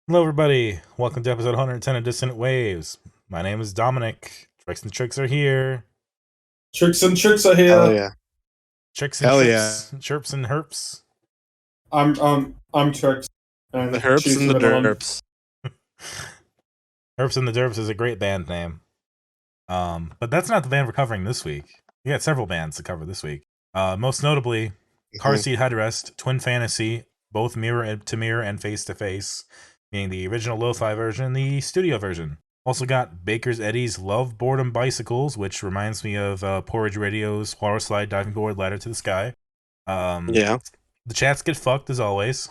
Hello, everybody. Welcome to episode 110 of Dissonant Waves. My name is Dominic. Tricks and Tricks are here. Tricks and Tricks are Hell here. yeah. Tricks and Hell Trips, Chirps and Herps. I'm Tricks. And The Herps choose and the middle one. Derps. Herps and the Derps is a great band name. But that's not the band we're covering this week. We got several bands to cover this week. Most notably, Car Seat Headrest, Twin Fantasy, both mirror to mirror and face to face, meaning the original lo-fi version and the studio version. Also got Baker's Eddy's Love Boredom Bicycles, which reminds me of Porridge Radio's Water Slide Diving Board Ladder to the Sky. Yeah. The chats get fucked as always,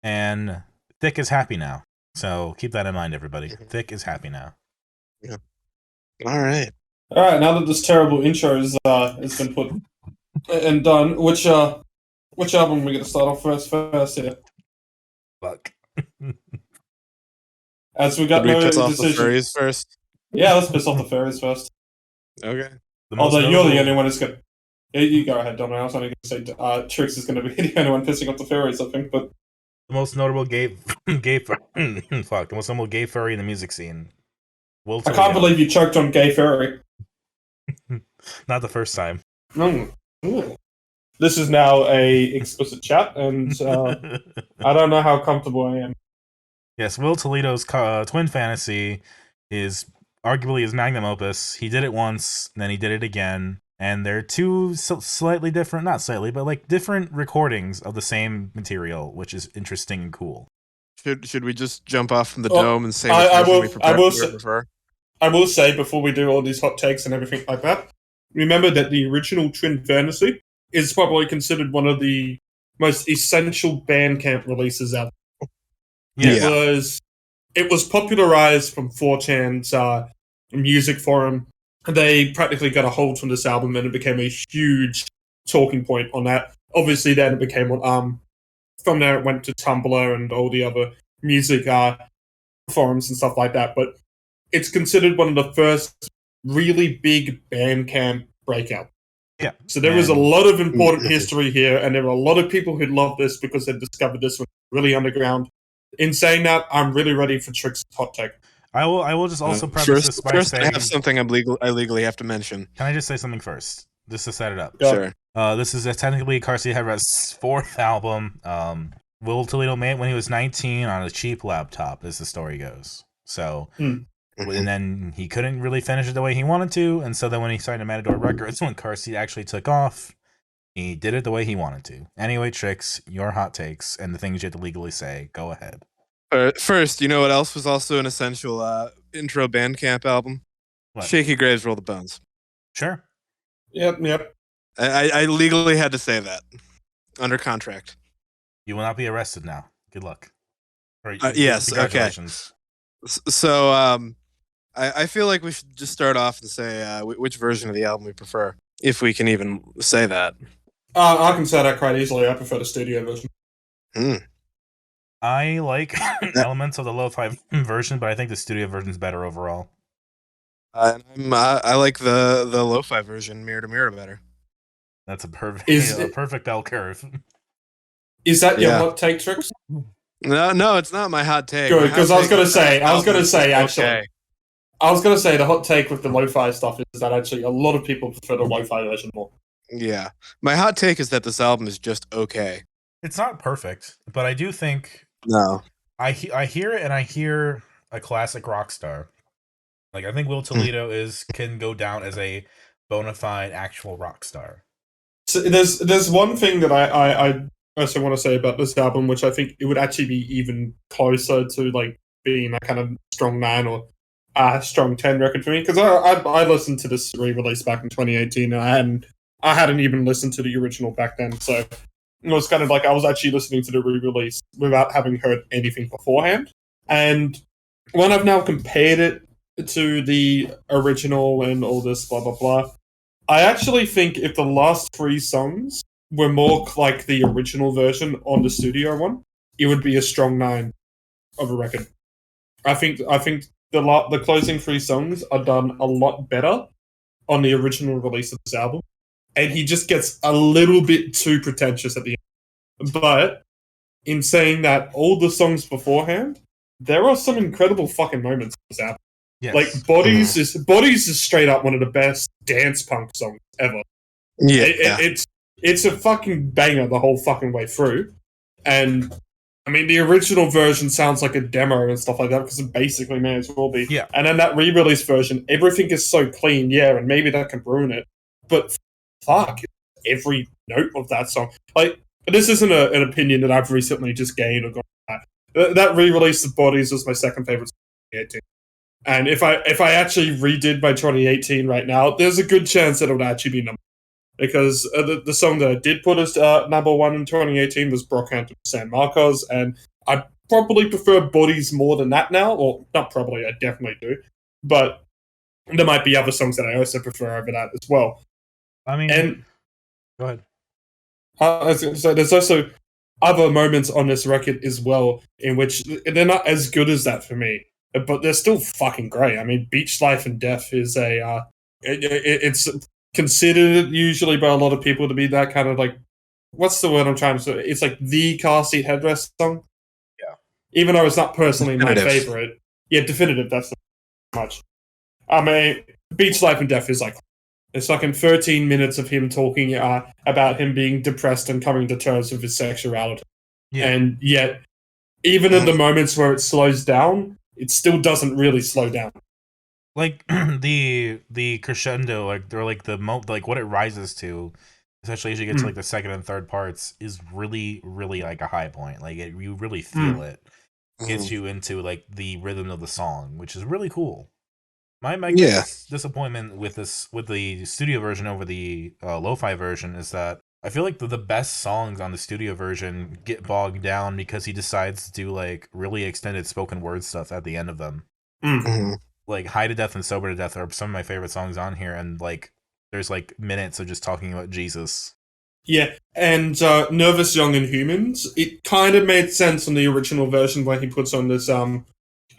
and Thick is happy now. So keep that in mind, everybody. Thick is happy now. Yeah. All right. All right. Now that this terrible intro has been put and done, which album are we going to start off first here? Fuck. As we got Should we no piss off decision. the furries first? Yeah, let's piss off the furries first. Okay. Although you're the only one who's going. You go ahead, Domino. I was only going to say Tricks is going to be the only one pissing off the furries, I think. But the most notable gay the most notable gay furry in the music scene. I can't believe you choked on gay furry. Not the first time. Mm. Ooh. This is now a explicit chat, and I don't know how comfortable I am. Yes, Will Toledo's Twin Fantasy is arguably his magnum opus. He did it once, then he did it again, and they're two slightly different, not slightly, but like different recordings of the same material, which is interesting and cool. Should we just jump off from the dome and say I will say before we do all these hot takes and everything like that, remember that the original Twin Fantasy is probably considered one of the most essential Bandcamp releases out. Yeah. It was popularized from 4chan's music forum. They practically got a hold from this album, and it became a huge talking point on that. Obviously, then it became from there it went to Tumblr and all the other music forums and stuff like that. But it's considered one of the first really big Bandcamp breakout. Yeah. So there was a lot of important history here, and there were a lot of people who loved this because they discovered this one really underground. In saying that, I'm really ready for Tricks' hot take. I will just also preface this by saying... I have something I legally have to mention. Can I just say something first? Just to set it up. Sure. This is technically Car Seat Headrest's fourth album. Will Toledo made it when he was 19 on a cheap laptop, as the story goes. So... And then he couldn't really finish it the way he wanted to, and so then when he signed to Matador Records, when Car Seat actually took off, he did it the way he wanted to. Anyway, Tricks, your hot takes and the things you have to legally say. Go ahead. First, you know what else was also an essential intro Bandcamp album? What? Shaky Graves, Roll the Bones. Sure. Yep. I legally had to say that. Under contract. You will not be arrested now. Good luck. Yes, congratulations. Okay. So, I feel like we should just start off and say which version of the album we prefer, if we can even say that. I can say that quite easily. I prefer the studio version. I like elements of the lo-fi version, but I think the studio version is better overall. I like the lo-fi version, mirror to mirror, better. That's a perfect bell curve. Is that your hot take, Tricks? No, it's not my hot take. Good, because I was going to say the hot take with the lo-fi stuff is that actually a lot of people prefer the lo-fi version more. Yeah. My hot take is that this album is just okay. It's not perfect, but I do think... No. I hear it, and I hear a classic rock star. Like, I think Will Toledo can go down as a bona fide actual rock star. So there's one thing that I also want to say about this album, which I think it would actually be even closer to like being a kind of strong 9 or strong 10 record for me, because I listened to this re-release back in 2018, and I hadn't even listened to the original back then, so it was kind of like I was actually listening to the re-release without having heard anything beforehand. And when I've now compared it to the original and all this blah blah blah, I actually think if the last 3 songs were more like the original version on the studio one, it would be a strong 9 of a record. I think the closing 3 songs are done a lot better on the original release of this album, and he just gets a little bit too pretentious at the end. But in saying that, all the songs beforehand there are some incredible fucking moments in this album. Yes. Like Bodies is straight up one of the best dance punk songs ever. Yeah. It's a fucking banger the whole fucking way through. And I mean, the original version sounds like a demo and stuff like that because it basically may as well be. Yeah. And then that re-release version, everything is so clean, yeah, and maybe that can ruin it. But fuck, every note of that song. Like, this isn't an opinion that I've recently just gained or got that re-release of Bodies was my second favorite song of 2018. And if I actually redid my 2018 right now, there's a good chance that it would actually be number one. Because the song that I did put as number one in 2018 was Brockhampton San Marcos, and I probably prefer Bodies more than that now. Or, not probably, I definitely do. But there might be other songs that I also prefer over that as well. I mean, and go ahead. So there's also other moments on this record as well in which they're not as good as that for me, but they're still fucking great. I mean, Beach Life and Death is it's considered usually by a lot of people to be that kind of like, what's the word I'm trying to say? It's like the car seat headrest song. Yeah. Even though it's not personally Definitive. my favorite. Yeah, definitive, that's not much. I mean, Beach Life and Death is like, it's fucking 13 minutes of him talking about him being depressed and coming to terms with his sexuality. Yeah. And yet, even in the moments where it slows down, it still doesn't really slow down. Like the crescendo, like they're like like what it rises to, especially as you get to like the second and third parts, is really, really like a high point. Like you really feel it. Gets you into like the rhythm of the song, which is really cool. My biggest disappointment with the studio version over the lo-fi version is that I feel like the best songs on the studio version get bogged down because he decides to do like really extended spoken word stuff at the end of them. Like High to Death and Sober to Death are some of my favorite songs on here, and like there's like minutes of just talking about Jesus. Yeah, and Nervous, Young, and Humans, it kind of made sense in the original version where he puts on this, and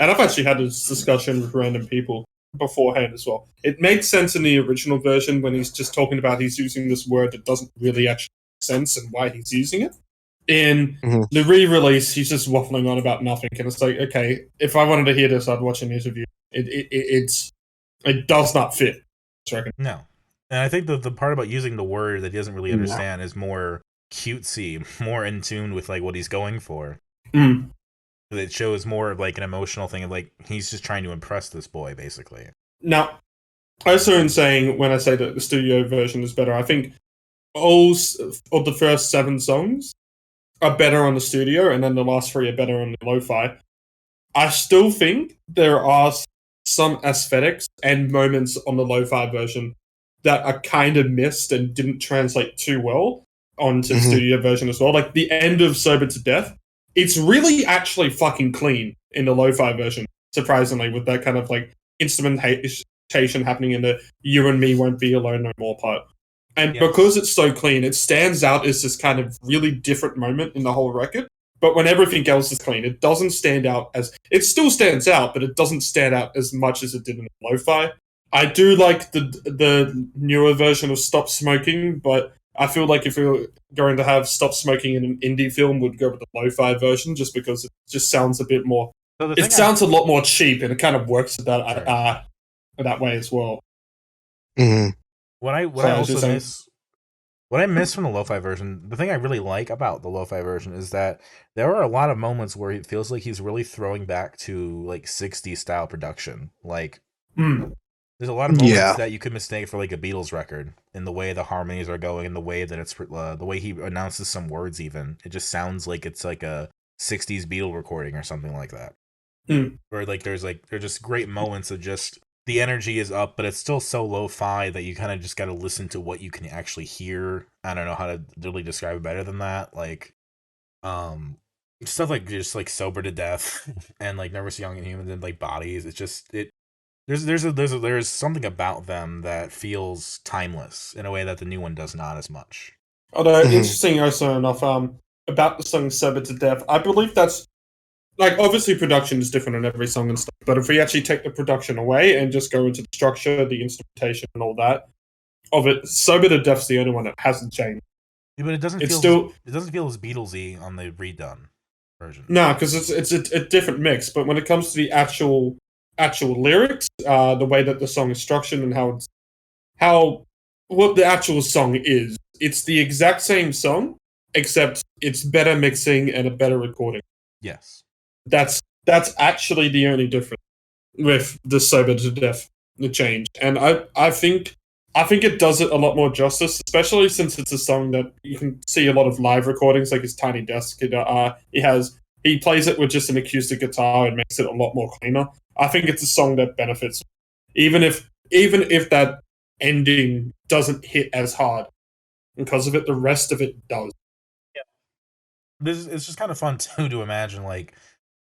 I've actually had this discussion with random people beforehand as well. It makes sense in the original version when he's just talking about he's using this word that doesn't really actually make sense and why he's using it. In the re-release, he's just waffling on about nothing, and it's like, okay, if I wanted to hear this, I'd watch an interview. It does not fit, I reckon. No. And I think the part about using the word that he doesn't really understand is more cutesy, more in tune with like what he's going for. It shows more of like an emotional thing of like he's just trying to impress this boy, basically. Now, also in saying when I say that the studio version is better, I think all of the first 7 songs are better on the studio, and then the last 3 are better on the lo-fi. I still think there are some aesthetics and moments on the lo-fi version that are kind of missed and didn't translate too well onto the studio version as well. Like the end of Sober to Death, it's really actually fucking clean in the lo-fi version, surprisingly, with that kind of like instrumentation happening in the You and Me Won't Be Alone No More part. And because it's so clean, it stands out as this kind of really different moment in the whole record. But when everything else is clean, it doesn't stand out as... It still stands out, but it doesn't stand out as much as it did in the lo-fi. I do like the newer version of Stop Smoking, but I feel like if we were going to have Stop Smoking in an indie film, we'd go with the lo-fi version just because it just sounds a bit more... So it sounds a lot more cheap, and it kind of works that way as well. What I miss from the lo-fi version, the thing I really like about the lo-fi version is that there are a lot of moments where it feels like he's really throwing back to like 60s style production. Like there's a lot of moments that you could mistake for like a Beatles record in the way the harmonies are going, and the way that it's the way he announces some words. Even it just sounds like it's like a 60s Beatle recording or something like that. Where like there's just great moments of just the energy is up, but it's still so lo-fi that you kind of just got to listen to what you can actually hear. I don't know how to really describe it better than that. Like, stuff like just like Sober to Death and like Nervous, Young, and Human and like Bodies. It's just there's something about them that feels timeless in a way that the new one does not as much. Although interesting also enough, about the song Sober to Death, I believe that's like, obviously production is different on every song and stuff, but if we actually take the production away and just go into the structure, the instrumentation and all that of it, Sober to Death's the only one that hasn't changed. Yeah, but it doesn't feel as Beatlesy on the redone. version. No, because it's a different mix. But when it comes to the actual lyrics, the way that the song is structured and how what the actual song is, it's the exact same song, except it's better mixing and a better recording. Yes. That's actually the only difference with the Sober to Death, the change. And I think it does it a lot more justice, especially since it's a song that you can see a lot of live recordings, like his Tiny Desk. He plays it with just an acoustic guitar and makes it a lot more cleaner. I think it's a song that benefits, even if that ending doesn't hit as hard. Because of it, the rest of it does. It's just kind of fun too to imagine like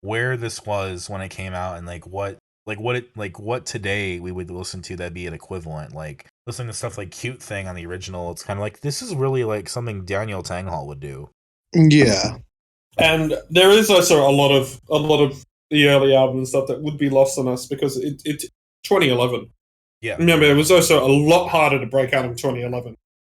where this was when it came out and what today we would listen to that'd be an equivalent. Like listening to stuff like Cute Thing on the original, it's kind of like this is really like something Daniel Tanghal would do. Yeah. And there is also a lot of the early album and stuff that would be lost on us because it 2011. Yeah. Remember, it was also a lot harder to break out in 2011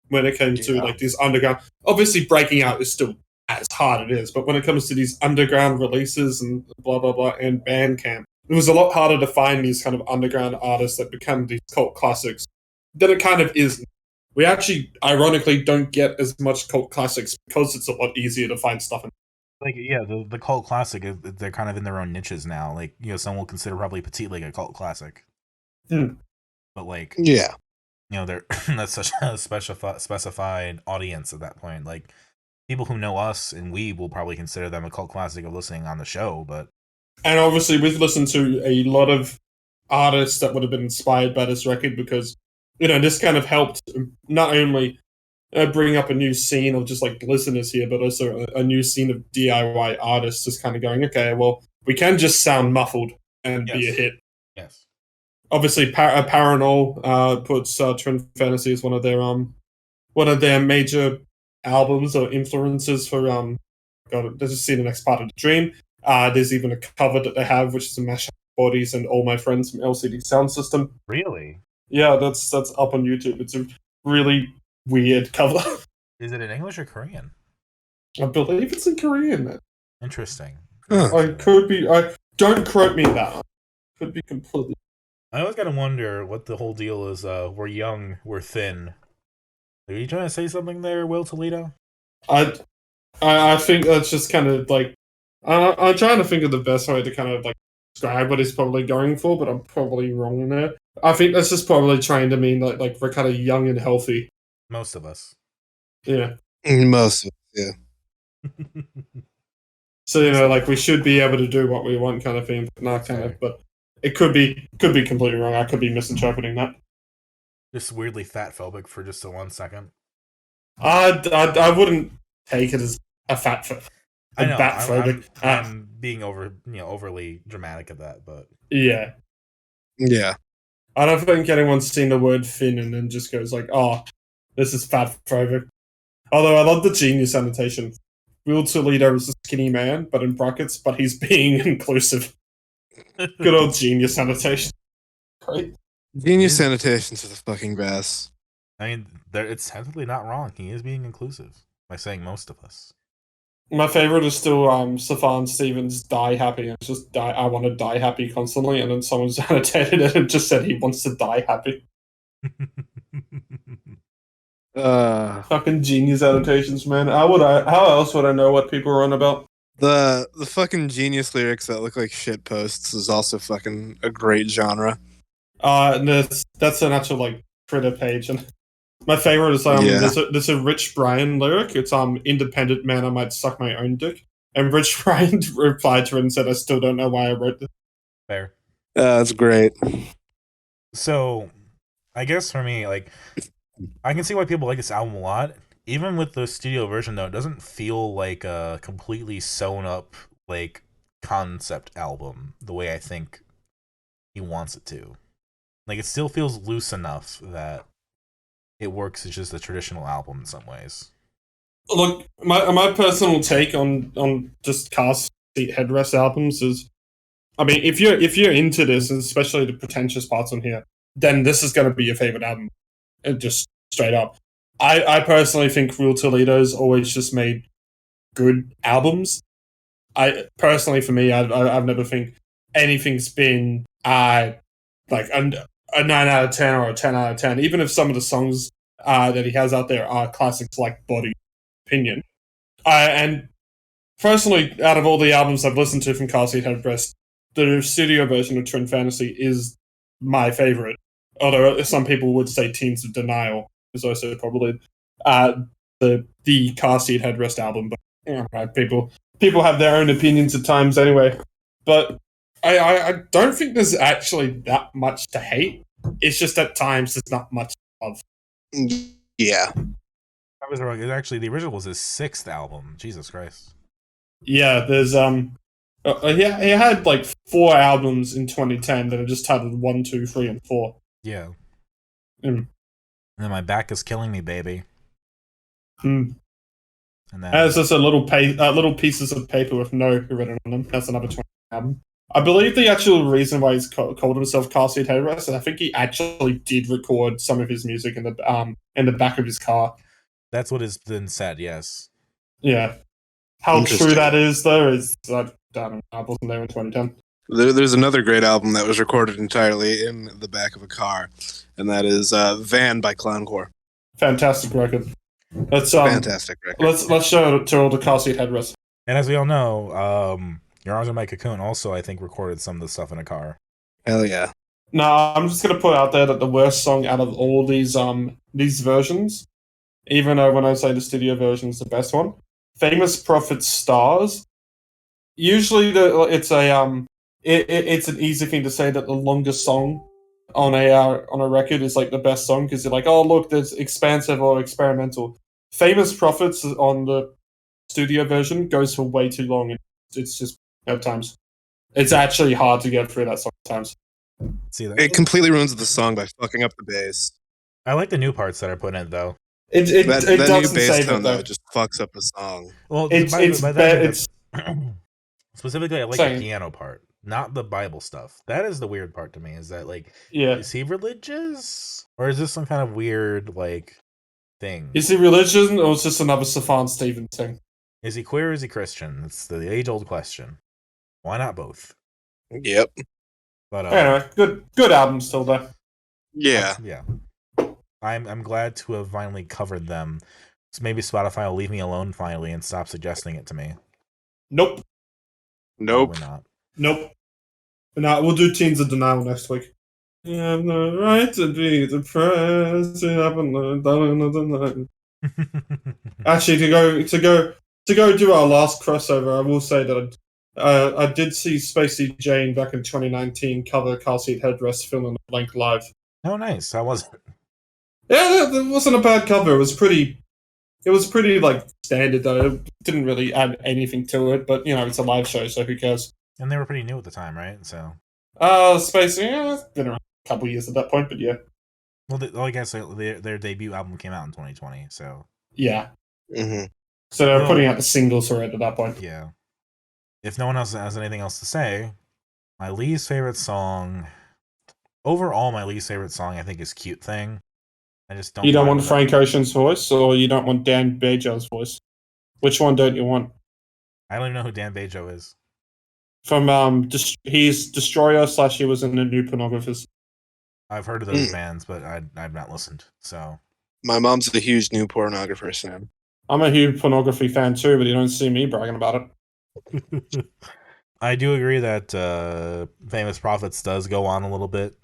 when it came to like these underground. Obviously, breaking out is still as hard it is, but when it comes to these underground releases and blah blah blah and Bandcamp, it was a lot harder to find these kind of underground artists that become these cult classics than it kind of is. We actually, ironically, don't get as much cult classics because it's a lot easier to find stuff in. Like yeah, the cult classic, they're kind of in their own niches now. Like some will consider probably Petite like a cult classic, but like they're that's such a specified audience at that point. Like people who know us and we will probably consider them a cult classic of listening on the show. But and obviously we've listened to a lot of artists that would have been inspired by this record because this kind of helped not only bring up a new scene of just like listeners here, but also a new scene of DIY artists just kind of going, okay, well, we can just sound muffled and be a hit. Yes. Obviously, Paranol puts Twin Fantasy as one of their major albums or influences for there's a scene the next part of the dream. There's even a cover that they have, which is a mashup of Bodies and All My Friends from LCD Sound System. Really? Yeah, that's up on YouTube. It's a really weird cover. Is it in English or Korean? I believe it's in Korean. Interesting. I could be. Don't quote me that. Could be completely. I always gotta wonder what the whole deal is. We're young, we're thin. Are you trying to say something there, Will Toledo? I think that's just kind of like I'm trying to think of the best way to kind of like describe what he's probably going for, but I'm probably wrong there. I think that's just probably trying to mean like we're kind of young and healthy. Most of us. Yeah. Most of us, yeah. So like we should be able to do what we want, kind of thing. Not kind of, but it could be completely wrong. I could be misinterpreting that. Just weirdly fat phobic for just a 1 second. I wouldn't take it as a fat phobic. I know. I'm being overly dramatic at that, but yeah. I don't think anyone's seen the word thin and then just goes like, "Oh, this is fat phobic." Although I love the genius annotation. Will Toledo is a skinny man, but in brackets, but he's being inclusive. Good old genius annotation. Great. Genius annotations are the fucking best. I mean, it's technically not wrong. He is being inclusive by saying most of us. My favorite is still Stefan Stevens' "Die Happy." It's just I want to die happy constantly, and then someone's annotated it and just said he wants to die happy. Fucking genius annotations, man. How else would I know what people are on about? The fucking genius lyrics that look like shit posts is also fucking a great genre. And that's an actual like Twitter page, and my favorite is there's a Rich Brian lyric. It's "Independent man, I might suck my own dick," and Rich Brian replied to it and said, "I still don't know why I wrote this." Fair. That's great. So, I guess for me, like, I can see why people like this album a lot. Even with the studio version, though, it doesn't feel like a completely sewn up like concept album the way I think he wants it to. Like, it still feels loose enough that it works as just a traditional album in some ways. Look, my personal take on just car seat headrest albums is, I mean, if you're into this, and especially the pretentious parts on here, then this is going to be your favorite album. Just straight up. I personally think Will Toledo's always just made good albums. I personally, for me, I've never think anything's been like a 9 out of 10 or a 10 out of 10. Even if some of the songs that he has out there are classics like Body, opinion. And personally, out of all the albums I've listened to from Car Seat Headrest, the studio version of Twin Fantasy is my favorite. Although some people would say Teens of Denial is also probably the Car Seat Headrest album. But right, people have their own opinions at times anyway. But I don't think there's actually that much to hate. It's just at times there's not much of. Yeah. I was wrong. Actually, the original was his 6th album. Jesus Christ. Yeah, there's he had like 4 albums in 2010 that are just titled 1, 2, 3, and 4. Yeah. Mm. And then My Back Is Killing Me, Baby. Mm. And then there's just a little pieces of paper with no written on them. That's another 20 album. I believe the actual reason why he's called himself Car Seat Headrest, I think he actually did record some of his music in the back of his car. that's what has been said. Yes. Yeah. How true that is, though, is I don't know. I wasn't there in 2010. There's another great album that was recorded entirely in the back of a car, and that is Van by Clowncore. Fantastic record. Fantastic record. Let's show it to all the Car Seat Headrest. And as we all know, Your Arms Are My Cocoon also, I think, recorded some of the stuff in a car. Hell yeah. No, I'm just gonna put out there that the worst song out of all these versions, even though when I say the studio version is the best one, Famous Prophet Stars. Usually, it's an easy thing to say that the longest song on a record is like the best song because you're like, oh look, there's expansive or experimental. Famous Prophets on the studio version goes for way too long. It's just at times. It's actually hard to get through that sometimes. See that? It completely ruins the song by fucking up the bass. I like the new parts that are put in it, though. It That doesn't new bass save tone it though. though just fucks up the song. Well, specifically, I like the piano part, not the Bible stuff. That is the weird part to me. Is that like, is he religious, or is this some kind of weird like thing? Is he religious, or is this another Stefan Stevens thing? Is he queer or is he Christian? It's the age-old question. Why not both? Yep. But anyway, good album still though. Yeah. Yeah. I'm glad to have finally covered them. So maybe Spotify will leave me alone finally and stop suggesting it to me. Nope. Probably not. Nope. No, we'll do Teens of Denial next week. You have the right to be depressed. You haven't learned the night. Actually, to go do our last crossover, I will say that I did see Spacey Jane back in 2019 cover Car Seat Headrest Fill in the Blank live. Oh, nice. How was it? Yeah, that wasn't a bad cover. It was pretty like standard though. It didn't really add anything to it, but it's a live show, so who cares? And they were pretty new at the time, right? So. Spacey, it's been around a couple years at that point, but yeah. Well, I guess their debut album came out in 2020, so. Yeah. Mm-hmm. So they're putting out the singles for it at that point. Yeah. If no one else has anything else to say, my least favorite song, overall, my least favorite song, I think, is "Cute Thing." I just don't. You don't want Frank Ocean's voice, or you don't want Dan Bejo's voice. Which one don't you want? I don't even know who Dan Bejo is. From he's Destroyer / he was in the New Pornographers. I've heard of those bands, but I've not listened. So my mom's a huge New Pornographer fan. I'm a huge pornography fan too, but you don't see me bragging about it. I do agree that Famous Prophets does go on a little bit,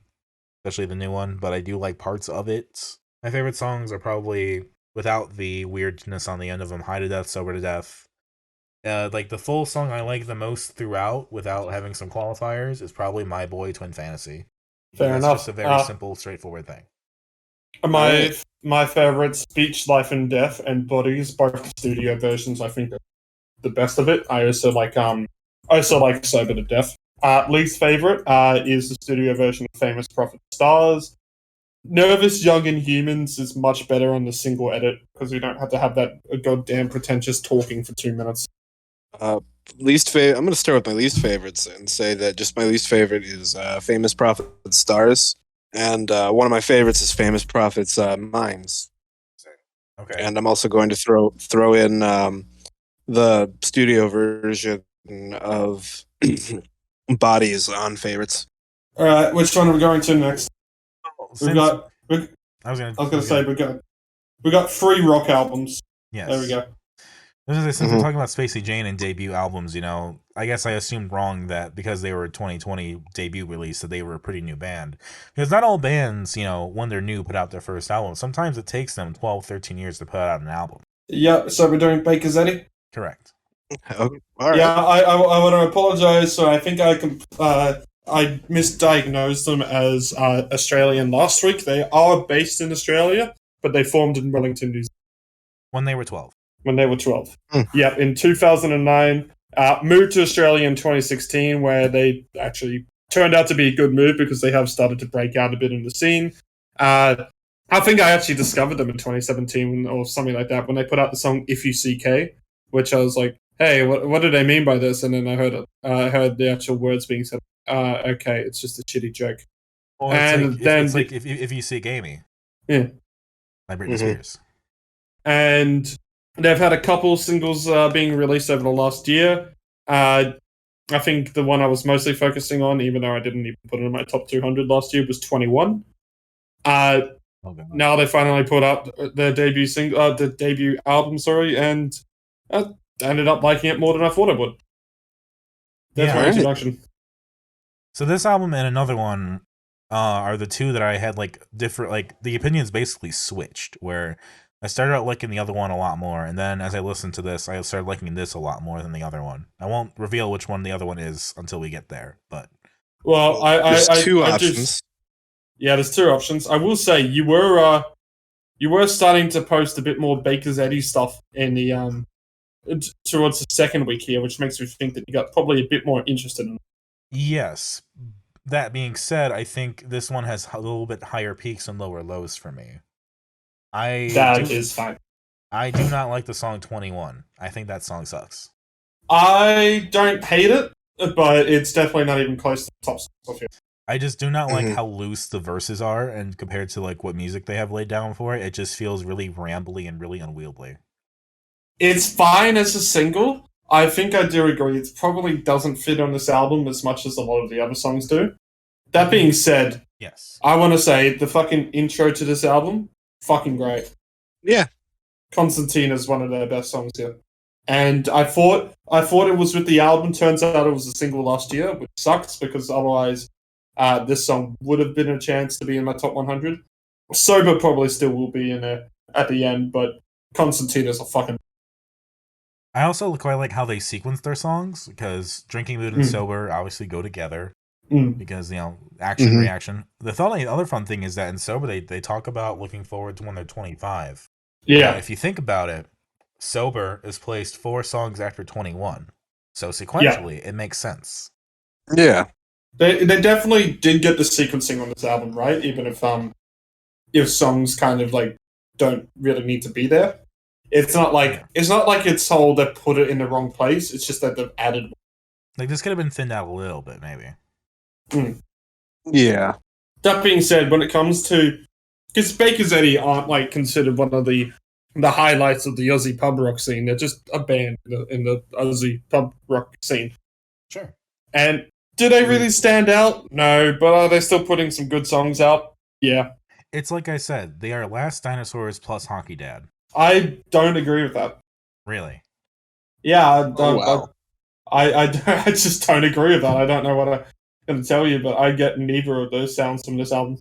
especially the new one, but I do like parts of it. My favorite songs are probably, without the weirdness on the end of them, High to Death, Sober to Death. Like the full song I like the most throughout, without having some qualifiers, is probably My Boy Twin Fantasy. Fair enough. It's just a very simple, straightforward thing. My favorite, Speech, Life and Death, and Bodies, both studio versions. I think are the best of it. I also like Sober to Death. Least favorite is the studio version of Famous Prophet Stars. Nervous Young and Humans is much better on the single edit because you don't have to have that goddamn pretentious talking for 2 minutes. Least favorite. I'm going to start with my least favorites and say that just my least favorite is Famous Prophet Stars, and one of my favorites is Famous Prophet's Minds. Okay. And I'm also going to throw in the studio version of bodies on favorites. All right, which one are we going to next? We've got. I was going to say we got 3 rock albums. Yes. There we go. Since we're talking about Spacey Jane and debut albums, I guess I assumed wrong that because they were a 2020 debut release that they were a pretty new band. Because not all bands, when they're new, put out their first album. Sometimes it takes them 12, 13 years to put out an album. Yeah, so we're doing Baker's Eddy? Correct. Okay. All right. Yeah, I want to apologize. So I think I misdiagnosed them as Australian last week. They are based in Australia, but they formed in Wellington, New Zealand. When they were 12. When they were 12. Yep, in 2009. Moved to Australia in 2016, where they actually turned out to be a good move because they have started to break out a bit in the scene. I think I actually discovered them in 2017 or something like that when they put out the song If You CK, which I was like, hey, what do they mean by this? And then I heard the actual words being said. Okay, it's just a shitty joke. Well, it's like if you see Gamey. Yeah. By Britney Spears. And they've had a couple singles being released over the last year. I think the one I was mostly focusing on, even though I didn't even put it in my top 200 last year, was 21. Now they finally put out their debut album, and I ended up liking it more than I thought I would. That's my introduction. So this album and another one are the two that I had different, the opinions basically switched, where I started out liking the other one a lot more, and then as I listened to this, I started liking this a lot more than the other one. I won't reveal which one the other one is until we get there, but... Well, there's two options. There's 2 options. I will say, you were starting to post a bit more Baker's Eddy stuff in the towards the second week here, which makes me think that you got probably a bit more interested in it. Yes. That being said, I think this one has a little bit higher peaks and lower lows for me. That is fine. I do not like the song 21. I think that song sucks. I don't hate it, but it's definitely not even close to the top stuff here. I just do not like how loose the verses are, and compared to what music they have laid down for it, it just feels really rambly and really unwieldy. It's fine as a single. I think I do agree. It probably doesn't fit on this album as much as a lot of the other songs do. That being said, yes, I want to say the fucking intro to this album, fucking great. Yeah. Constantine is one of their best songs here. And I thought it was with the album. Turns out it was a single last year, which sucks because otherwise this song would have been a chance to be in my top 100. Sober probably still will be in there at the end, but Constantine is a fucking... I also quite like how they sequence their songs, because Drinking Mood and Sober obviously go together. Because, action, reaction. The other fun thing is that in Sober, they talk about looking forward to when they're 25. Yeah. If you think about it, Sober is placed 4 songs after 21. So sequentially, it makes sense. Yeah. They definitely did get the sequencing on this album, right? Even if songs kind of don't really need to be there. It's not like it's told they put it in the wrong place. It's just that they've added. This could have been thinned out a little bit, maybe. Yeah. That being said, when it comes to, because Baker's Eddy aren't considered one of the highlights of the Aussie pub rock scene. They're just a band in the Aussie pub rock scene. Sure. And do they really stand out? No, but are they still putting some good songs out? Yeah. It's like I said, they are Last Dinosaurs plus Hockey Dad. I don't agree with that. Really? Yeah, I don't. I just don't agree with that. I don't know what I'm going to tell you, but I get neither of those sounds from this album.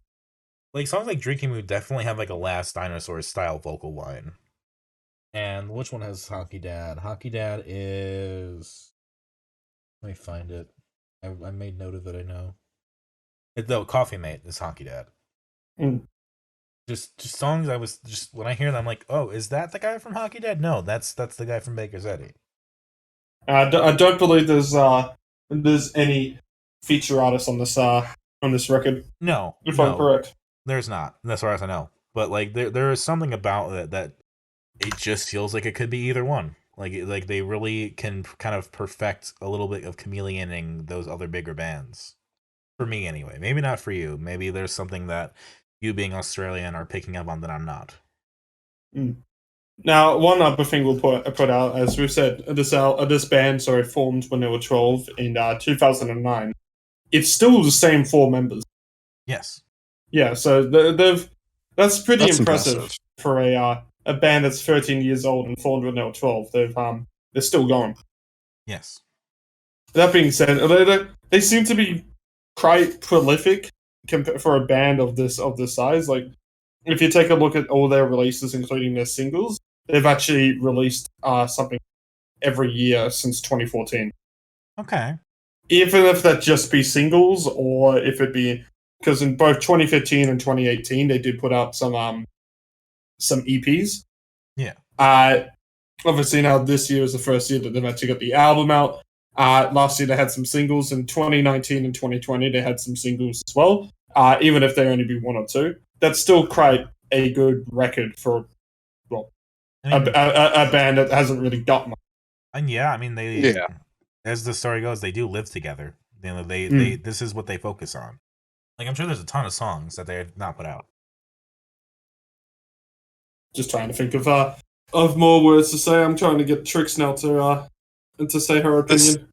Songs like Drinking Mood definitely have a Last Dinosaurs style vocal line. And which one has Hockey Dad? Hockey Dad is... Let me find it. I made note of it, I know. Coffee Mate is Hockey Dad. Just songs I was just when I hear them I'm like, oh, is that the guy from Hockey Dad? No, that's the guy from Baker's Eddy. I don't believe there's any feature artists on this record. No, if I'm correct, there's not. That's far as I know. But there is something about it that it just feels like it could be either one. Like they really can kind of perfect a little bit of chameleoning those other bigger bands. For me, anyway. Maybe not for you. Maybe there's something that you being Australian are picking up on that I'm not. Now, one other thing we'll put out, as we've said, this band formed when they were 12 in 2009. It's still the same 4 members. Yes. Yeah, so that's pretty impressive for a band that's 13 years old and formed when they were 12. They're still going. Yes. That being said, they seem to be quite prolific for a band of this size. Like, if you take a look at all their releases, including their singles, they've actually released something every year since 2014. Okay. Even if that just be singles, or if it be, because in both 2015 and 2018 they did put out some EPs. Yeah. Obviously now this year is the first year that they've actually got the album out. Last year they had some singles. In 2019 and 2020 they had some singles as well. Even if they only be 1 or 2, that's still quite a good record for a band that hasn't really got much. And yeah, I mean as the story goes, they do live together. They this is what they focus on. Like, I'm sure there's a ton of songs that they have not put out. Just trying to think of more words to say. I'm trying to get Trix now to say her opinion.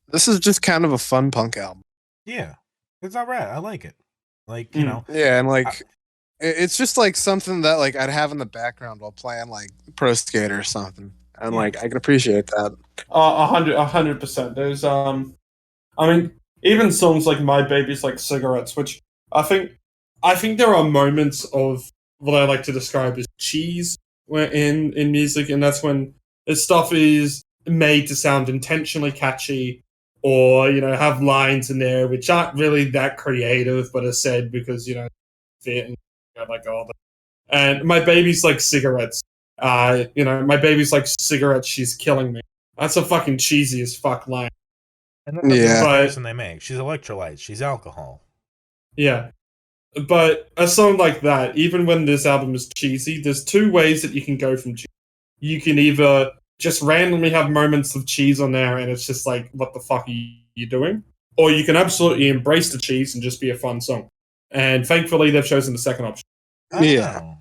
This is just kind of a fun punk album. Yeah, it's all right. I like it. Like, you know. Yeah, and like it's just like something that like I'd have in the background while playing like Pro Skater or something, and like I can appreciate that. 100%. There's I mean, even songs like "My Baby's Like Cigarettes," which I think there are moments of what I like to describe as cheese in music, and that's when the stuff is made to sound intentionally catchy, or have lines in there which aren't really that creative, but are said because fit and like all that. And "My Baby's Like Cigarettes," "My baby's like cigarettes, she's killing me." That's a fucking cheesy as fuck line. And that's the comparison they make. She's electrolytes. She's alcohol. Yeah. But a song like that, even when this album is cheesy, there's 2 ways that you can go from cheese. You can either just randomly have moments of cheese on there and it's just like, what the fuck are you doing? Or you can absolutely embrace the cheese and just be a fun song. And thankfully, they've chosen the second option. Yeah.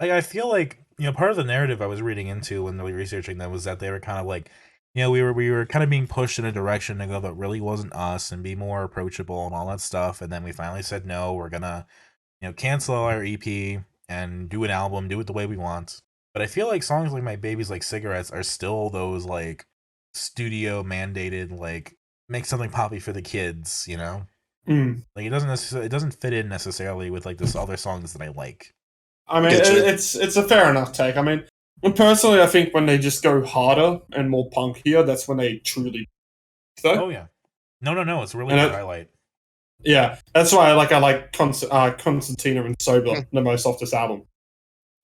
I feel like, part of the narrative I was reading into when we were researching them was that they were kind of like, we were kind of being pushed in a direction to go that really wasn't us and be more approachable and all that stuff. And then we finally said, no, we're going to, cancel our EP and do an album, do it the way we want. But I feel like songs like "My Baby's Like Cigarettes" are still those like studio mandated, like, make something poppy for the kids, Like, it doesn't fit in necessarily with like this other songs that I like. I mean, it's a fair enough take. I mean, personally, I think when they just go harder and more punkier, that's when they truly. Oh yeah, no, it's a really good highlight. Yeah, that's why I like Constantina and Sober the most off this album.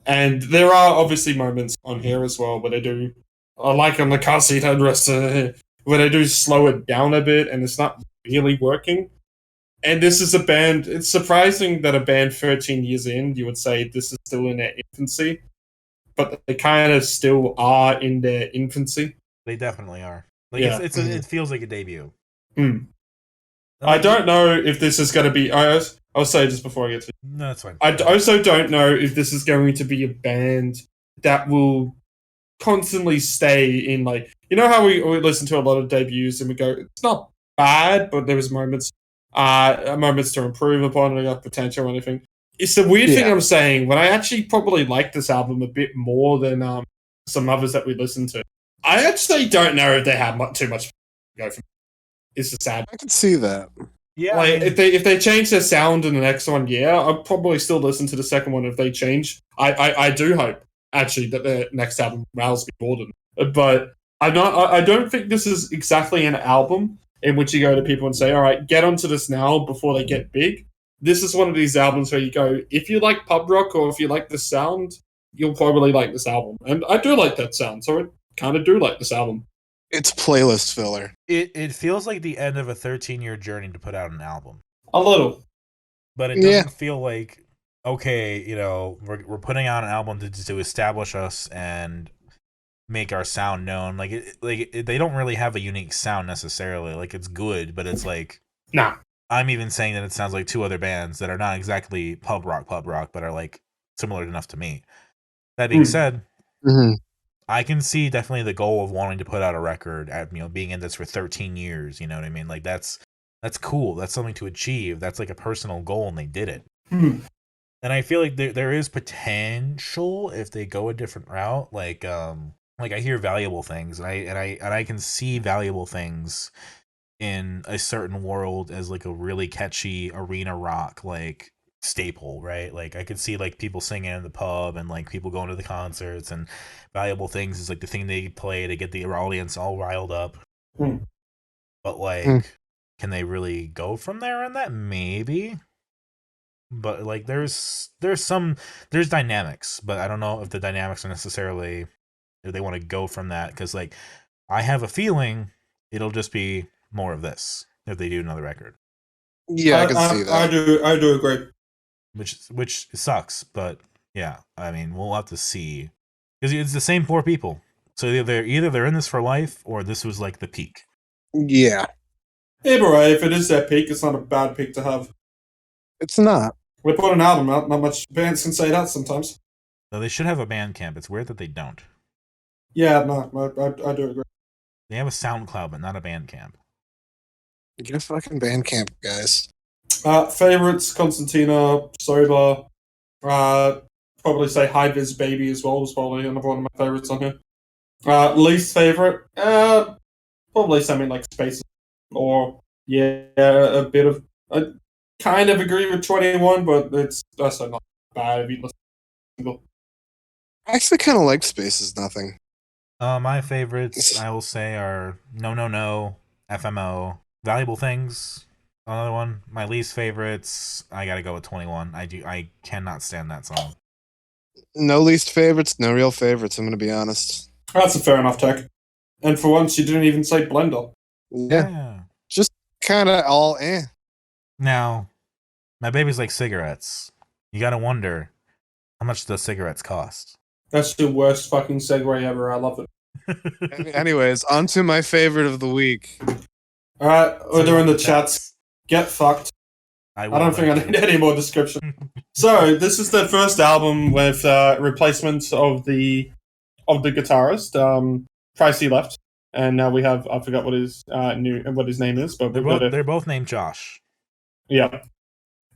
And there are obviously moments on here as well where they do, like on the car seat headrest, where they do slow it down a bit, and it's not really working. And this is a band. It's surprising that a band 13 years in, you would say this is still in their infancy, but they kind of still are in their infancy. They definitely are. Like, yeah. It feels like a debut. I don't know if this is going to be. I'll say just before I get to. No, that's fine. I also don't know if this is going to be a band that will constantly stay in, like, how we listen to a lot of debuts and we go, it's not bad, but there was moments to improve upon, and got potential or anything. It's the weird thing I'm saying, when I actually probably like this album a bit more than some others that we listen to. I actually don't know if they have too much to go from. It's just sad. I can see that. Yeah, like, if they change their sound in the next one, I'll probably still listen to the second one if they change. I do hope actually that the next album rouse me more than. But I don't think this is exactly an album in which you go to people and say, all right, get onto this now before they get big. This is one of these albums where you go, if you like pub rock or if you like the sound, you'll probably like this album. And I do like that sound, so I kind of do like this album. It's playlist filler. It feels like the end of a 13-year journey to put out an album. A little. But it doesn't feel like, okay, we're putting out an album to establish us and make our sound known. They don't really have a unique sound necessarily. Like, it's good, but it's like, nah. I'm even saying that it sounds like 2 other bands that are not exactly pub rock, but are like similar enough to me. That being said, Mhm. I can see definitely the goal of wanting to put out a record at being in this for 13 years. You know what I mean? Like that's cool. That's something to achieve. That's like a personal goal, and they did it. And I feel like there is potential if they go a different route. Like I hear valuable things, and I can see valuable things in a certain world as like a really catchy arena rock like staple, right? Like I could see like people singing in the pub and like people going to the concerts, and valuable things is like the thing they play to get the audience all riled up. But like, can they really go from there on that? Maybe. But like there's dynamics, but I don't know if the dynamics are necessarily if they want to go from that, because like I have a feeling it'll just be more of this if they do another record. Yeah, I can see that. I do agree. Which sucks, but yeah, I mean we'll have to see, because it's the same 4 people, so either they're in this for life or this was like the peak. Yeah, Either way, if it is their peak, it's not a bad peak to have. it's not. We put an album out. Not much bands can say that sometimes. So they should have a Bandcamp. It's weird that they don't. Yeah, no, I do agree. They have a SoundCloud, but not a Bandcamp. Get a fucking Bandcamp, guys. Favorites: Constantina, Sober. Probably say High Vis Baby as well. Was probably another one of my favorites on here. Least favorite: probably something like Spaces, or a bit of. I kind of agree with 21, but it's also not bad if you listen to single. I actually kind of like Spaces Nothing. My favorites, I will say, are No, FMO, Valuable Things. Another one. My least favorites, I gotta go with 21. I cannot stand that song. No least favorites, no real favorites. I'm gonna be honest. That's a fair enough take. And for once, you didn't even say Blender. Yeah. Just kind of all eh. Now, my baby's like cigarettes. You gotta wonder, how much do cigarettes cost? That's the worst fucking segue ever. I love it. Anyways, on to my favorite of the week. Alright, we're doing the chats. Get fucked. I don't think I need any more description. So, this is the first album with replacements of the guitarist. Pricey left, and now we have, I forgot what his name is, but they're both named Josh. Yeah,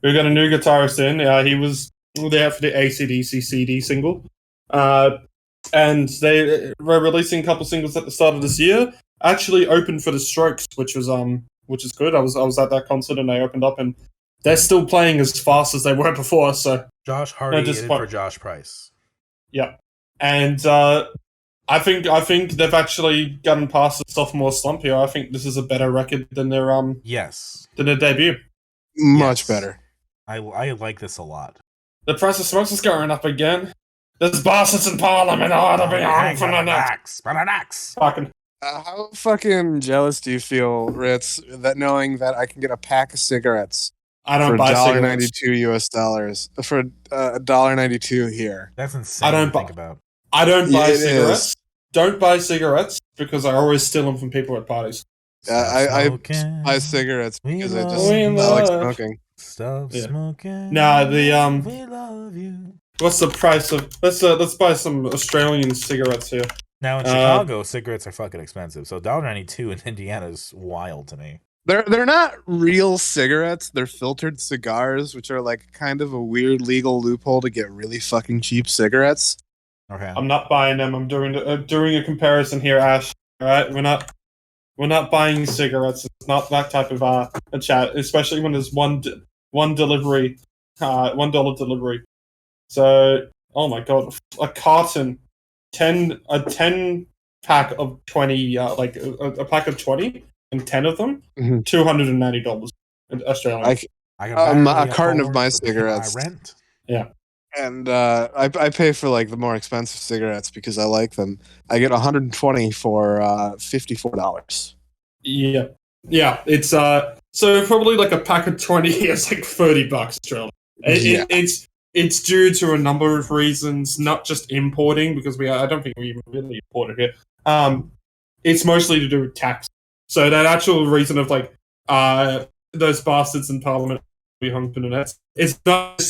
we got a new guitarist in. He was there for the AC/DC CD single, and they were releasing a couple singles at the start of this year. Actually, opened for the Strokes, which is good. I was at that concert and they opened up, and they're still playing as fast as they were before. So Josh Hardy in for Josh Price. Yeah, and I think they've actually gotten past the sophomore slump here. I think this is a better record than their than their debut. Much better. I like this a lot. The price of smokes is going up again. There's bastards in Parliament ought to be hung for an axe. Fucking. How fucking jealous do you feel, Ritz, that knowing that I can get a pack of cigarettes I don't buy cigarettes. $1.92 US for $1.92 here? That's insane to think about. I don't buy cigarettes. Don't buy cigarettes because I always steal them from people at parties. I buy cigarettes because I like smoking. Stop smoking. Nah, we love you. What's the price of? Let's buy some Australian cigarettes here. Now in Chicago, cigarettes are fucking expensive. So $1.92 in Indiana is wild to me. They're not real cigarettes. They're filtered cigars, which are like kind of a weird legal loophole to get really fucking cheap cigarettes. Okay. I'm not buying them. I'm doing a comparison here, Ash. All right, we're not buying cigarettes. It's not that type of a chat, especially when there's one delivery, $1 delivery. So, oh my god, a carton, a 10 pack of 20, like a pack of 20 and 10 of them, $290 in Australian. A carton of my cigarettes. I rent. Yeah. And I pay for like the more expensive cigarettes because I like them. I get 120 for $54. Yeah, it's so probably like a pack of 20 is like $30 Australian. It's due to a number of reasons, not just importing because I don't think we even really imported here. It's mostly to do with tax. So that actual reason of like those bastards in Parliament be hung to the nets, it's not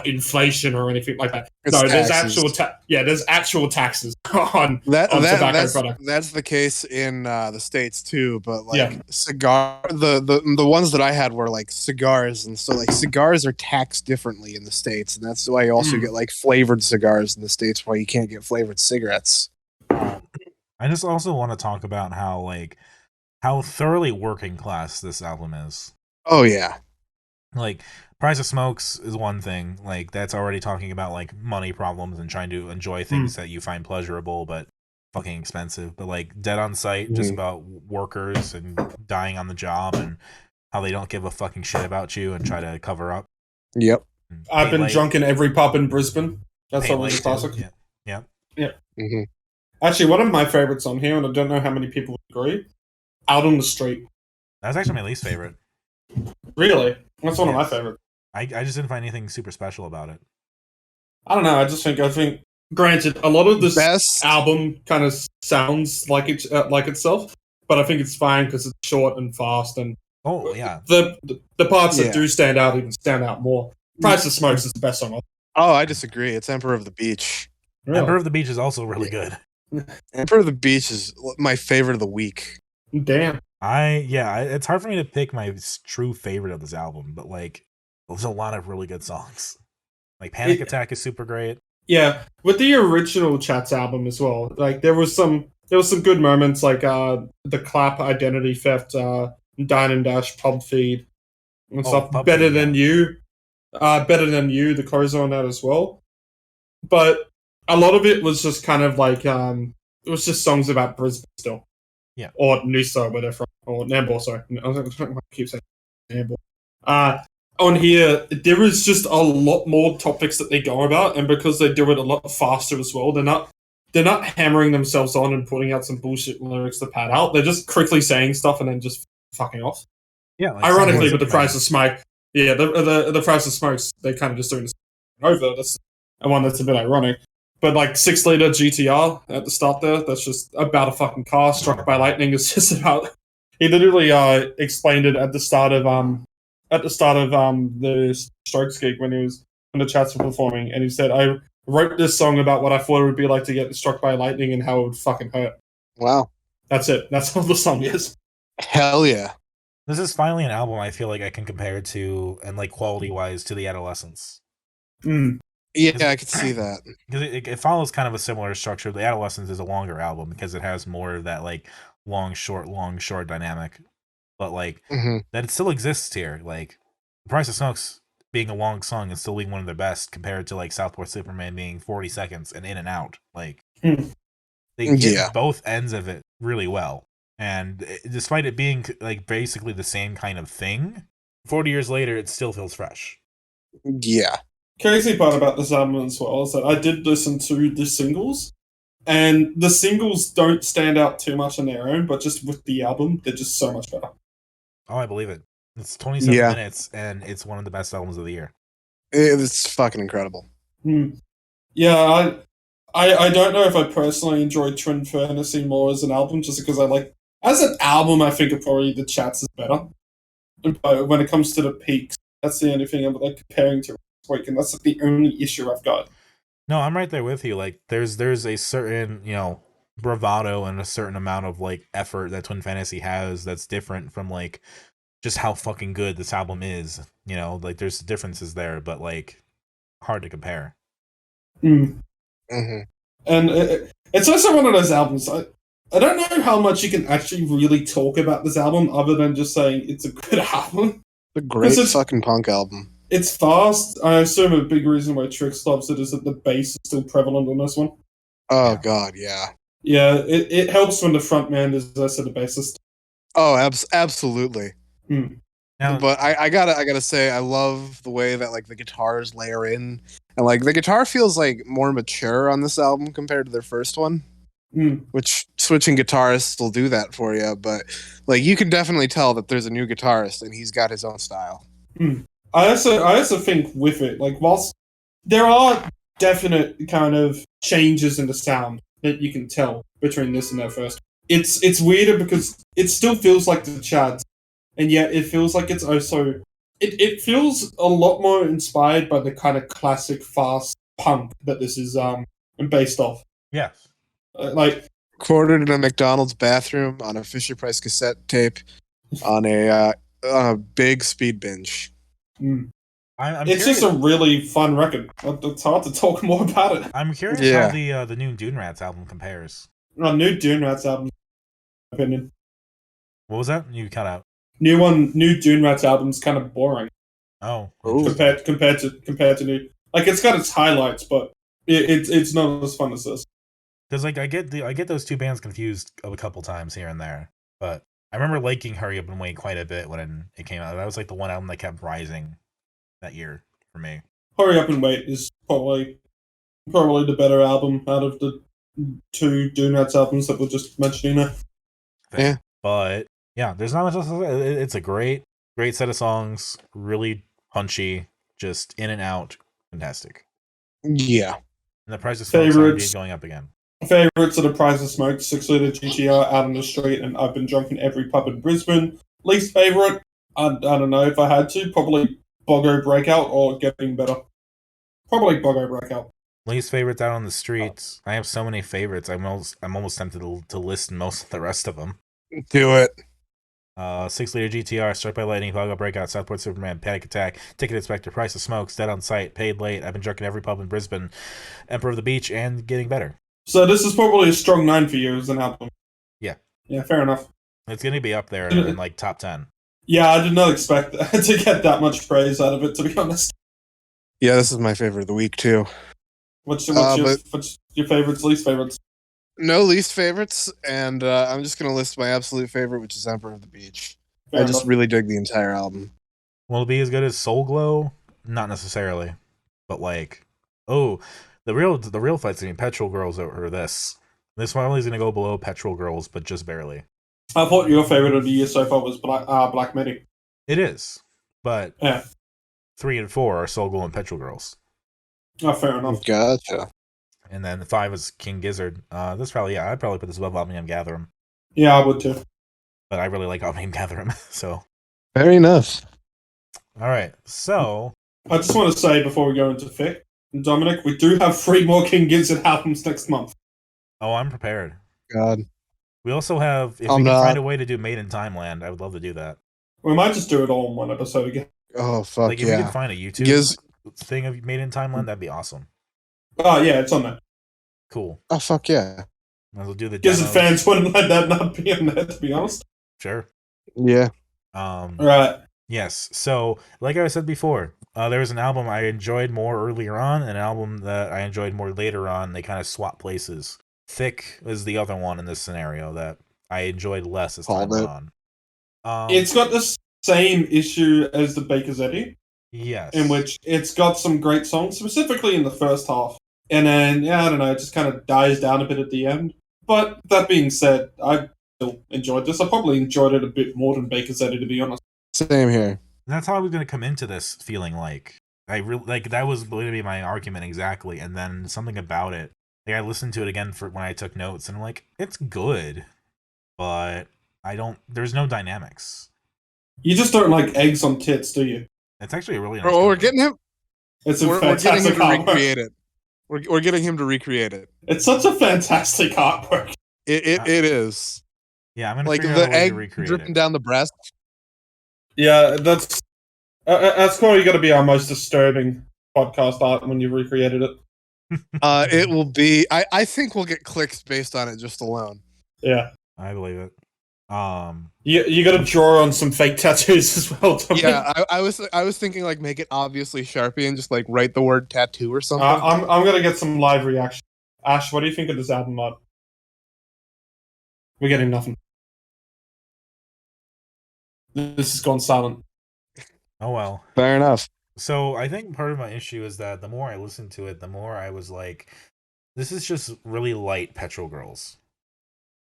inflation or anything like that. It's no, there's taxes. there's actual taxes on tobacco products. That's the case in the States too, but like Yeah. the ones that I had were like cigars, and so like cigars are taxed differently in the States, and that's why you also get like flavored cigars in the States, why you can't get flavored cigarettes. I just also want to talk about how thoroughly working class this album is. Oh yeah. Like, Price of Smokes is one thing. Like, that's already talking about like money problems and trying to enjoy things that you find pleasurable but fucking expensive. But like Dead on Sight, just about workers and dying on the job and how they don't give a fucking shit about you and try to cover up. Yep. I've been drunk in every pub in Brisbane. That's always a classic. Yeah. Mm-hmm. Actually, one of my favorites on here, and I don't know how many people agree, Out on the Street. That's actually my least favorite. Really? That's one of my favorites. I just didn't find anything super special about it. I don't know. I think. Granted, a lot of this album kind of sounds like itself, but I think it's fine because it's short and fast, and the parts that do stand out even stand out more. Price of Smokes is the best song. Oh, I disagree. It's Emperor of the Beach. Really? Emperor of the Beach is also really good. Emperor of the Beach is my favorite of the week. Damn. It's hard for me to pick my true favorite of this album, but like, there's a lot of really good songs. Like Panic Attack is super great. Yeah, with the original Chats album as well. Like there was some good moments, like the Clap, Identity Theft, Dine and Dash, Pub Feed, and stuff. Better Than You, the closer on that as well. But a lot of it was just kind of like it was just songs about Brisbane still. Yeah. Or Noosa, where they're from, or Nambour. Sorry, I keep saying Nambour. On here, there is just a lot more topics that they go about, and because they do it a lot faster as well, they're not hammering themselves on and putting out some bullshit lyrics to pad out. They're just quickly saying stuff and then just fucking off. Yeah. Like ironically, with the Price of Smoke, the Price of Smokes, they kind of just doing this over. That's the one that's a bit ironic. But like 6 liter GTR at the start there, that's just about a fucking car struck by lightning. It's just about. He literally explained it at the start of the Strokes gig when the Chats were performing, and he said, "I wrote this song about what I thought it would be like to get struck by lightning and how it would fucking hurt." Wow. That's it. That's all the song is. Hell yeah. This is finally an album I feel like I can compare to, and like quality wise, to the Adolescents. Yeah, I could see that. Because it follows kind of a similar structure. The Adolescents is a longer album because it has more of that like long, short dynamic. But like that it still exists here. Like The Price of Smokes being a long song and still being one of the best compared to like Southport Superman being 40 seconds and in and out. Like they get both ends of it really well. And despite it being like basically the same kind of thing, 40 years later, it still feels fresh. Yeah. Crazy part about this album as well is that I did listen to the singles, and the singles don't stand out too much on their own, but just with the album, they're just so much better. Oh, I believe it. It's 27 minutes, and it's one of the best albums of the year. It's fucking incredible. Yeah, I don't know if I personally enjoy Twin Fantasy more as an album, just because as an album, I think probably the Chats is better. But when it comes to the peaks, that's the only thing I'm like comparing to this week, and that's the only issue I've got. No, I'm right there with you. Like, there's a certain, bravado and a certain amount of like effort that Twin Fantasy has that's different from like just how fucking good this album is. Like there's differences there, but like hard to compare. And it's also one of those albums. I don't know how much you can actually really talk about this album other than just saying it's a good album. It's a great fucking punk album. It's fast. I assume a big reason why Trix loves it is that the bass is still prevalent on this one. Oh, God, yeah. Yeah, it helps when the frontman is also the bassist. Oh, absolutely. Now, but I gotta say, I love the way that like the guitars layer in, and like the guitar feels like more mature on this album compared to their first one. Which switching guitarists will do that for you, but like you can definitely tell that there's a new guitarist and he's got his own style. I also think with it, like whilst there are definite kind of changes in the sound that you can tell between this and their first, it's weirder because it still feels like the Chads, and yet it feels like it's also it feels a lot more inspired by the kind of classic fast punk that this is based off. Yes. Like Recorded in a McDonald's bathroom on a Fisher Price cassette tape on a big speed binge. I'm it's curious. just a really fun record. It's hard to talk more about it. I'm curious Yeah. how the new Dune Rats album compares. New Dune Rats album, in my opinion. What was that? You cut out. New Dune Rats album's kind of boring. Oh, compared to new. Like it's got its highlights, but it's not as fun as this. Because like I get those two bands confused a couple times here and there, but I remember liking Hurry Up and Wait quite a bit when it came out. That was like the one album that kept rising that year for me. Hurry Up and Wait is probably the better album out of the two Dune Rats albums that we're just mentioning there. Yeah. But yeah, there's not much else to say. It's a great set of songs, really punchy, just in and out, fantastic. Yeah. And the price of smoke is going up again. Favorites are The Price of Smoke, 6 Litre GTR, Out on the Street, and I've Been Drunk in Every Pub in Brisbane. Least favorite, I don't know if I had to, probably Boggo Breakout or Getting Better. Probably Boggo Breakout. Least favorites, Out on the Streets. I have so many favorites. I'm almost tempted to list most of the rest of them. Do it. 6 Litre GTR, Struck by Lightning, Boggo Breakout, Southport Superman, Panic Attack, Ticket Inspector, Price of Smokes, Dead on Sight, Paid Late, I've Been Drunk in Every Pub in Brisbane, Emperor of the Beach, and Getting Better. So this is probably a strong 9 for you as an album. Yeah. Yeah, fair enough. It's going to be up there in like top 10. Yeah, I did not expect to get that much praise out of it, to be honest. Yeah, this is my favorite of the week, too. What's your favorites, least favorites? No least favorites, and I'm just going to list my absolute favorite, which is Emperor of the Beach. Fair I just enough. really dig the entire album. Will it be as good as Soul Glow? Not necessarily. But like, the real fight's going to be Petrol Girls over this. This one is going to go below Petrol Girls, but just barely. I thought your favorite of the year so far was Black Midi. It is. But Yeah. 3 and 4 are Soul Glow and Petrol Girls. Oh, fair enough. Gotcha. And then 5 is King Gizzard. I'd probably put this above Omnium Gatherum. Yeah, I would too. But I really like Omnium Gatherum, so. Fair enough. All right, so. I just want to say before we go into Fic, Dominic, we do have 3 more King Gizzard albums next month. Oh, I'm prepared. God. We also have, if we can find a way to do Made in Timeland, I would love to do that. We might just do it all in one episode again. Oh, fuck like, if we can find a YouTube thing of Made in Timeland, that'd be awesome. Oh, yeah, it's on there. Cool. Oh, fuck yeah. We'll do the Gizzard demos. fans wouldn't let that not be on there, to be honest. Sure. Yeah. Right. Yes. So, like I said before, there was an album I enjoyed more earlier on, and an album that I enjoyed more later on. They kind of swap places. Thick is the other one in this scenario that I enjoyed less as time went on. It's got the same issue as the Baker's Eddy. Yes. In which it's got some great songs, specifically in the first half. And then, yeah, I don't know, it just kind of dies down a bit at the end. But that being said, I still enjoyed this. I probably enjoyed it a bit more than Baker's Eddy, to be honest. Same here. That's how I was going to come into this feeling like. That was going to be my argument exactly. And then something about it. Like, I listened to it again for when I took notes, and I'm like, it's good. But there's no dynamics. You just don't like eggs on tits, do you? It's actually a really nice we're getting him. We're getting him to recreate it. We're getting him to recreate it. It's such a fantastic artwork. It is. Yeah, I'm gonna like figure the out a way to egg recreate dripping it. down the breast. Yeah, that's probably going to be our most disturbing podcast art when you recreated it. It will be. I think we'll get clicks based on it just alone. Yeah, I believe it. You got to draw on some fake tattoos as well. Dominic. Yeah, I was thinking like make it obviously Sharpie and just like write the word tattoo or something. I'm gonna get some live reaction. Ash, what do you think of this album art? We're getting nothing. This has gone silent. Oh well. Fair enough. So I think part of my issue is that the more I listened to it, the more I was like, this is just really light Petrol Girls.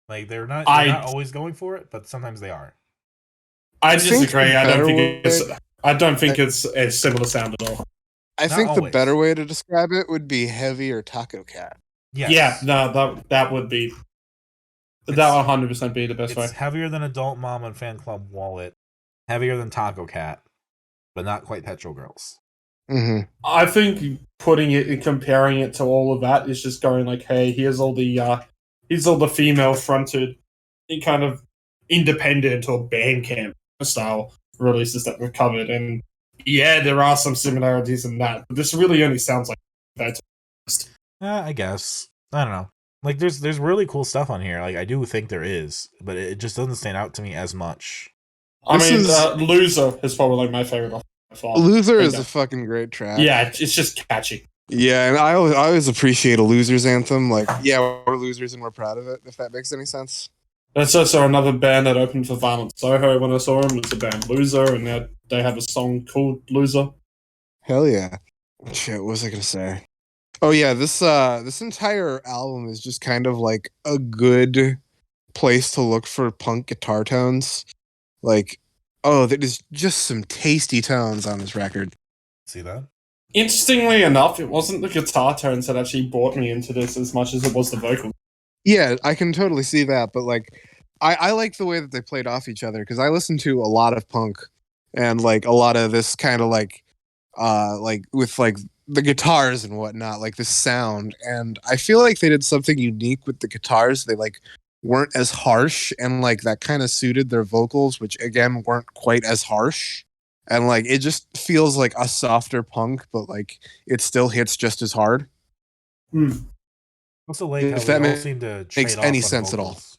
Like they're not always going for it, but sometimes they are. I disagree. I don't think it's a similar sound at all. I think the better way to describe it would be Heavy or Taco Cat. Yes. Yeah, no, that would be. That would 100% be the best way. It's heavier than Adult Mom and Fan Club Wallet. Heavier than Taco Cat. but not quite Petrol Girls. Mm-hmm. I think putting it and comparing it to all of that is just going like, hey, here's all the female fronted, kind of independent or Bandcamp style releases that we've covered, and yeah, there are some similarities in that. But this really only sounds like that. I guess. I don't know. Like, there's really cool stuff on here. Like, I do think there is, but it just doesn't stand out to me as much. Loser is probably like my favorite. Loser is a fucking great track. Yeah, it's just catchy. Yeah, and I always appreciate a loser's anthem. Like, yeah, we're losers and we're proud of it, if that makes any sense. That's also another band that opened for Violent Soho when I saw them. It's the band Loser, and they have a song called Loser. Hell yeah. Shit, what was I going to say? Oh yeah, this entire album is just kind of like a good place to look for punk guitar tones. Like, oh, there's just some tasty tones on this record. See that? Interestingly enough, it wasn't the guitar tones that actually brought me into this as much as it was the vocals. Yeah, I can totally see that, but like, I like the way that they played off each other because I listen to a lot of punk and like a lot of this kind of like with like the guitars and whatnot, like this sound, and I feel like they did something unique with the guitars. They like weren't as harsh, and like that kind of suited their vocals, which again weren't quite as harsh. And like it just feels like a softer punk, but like it still hits just as hard. Also, like If how that they all seem to trade makes off any on sense at all. vocals.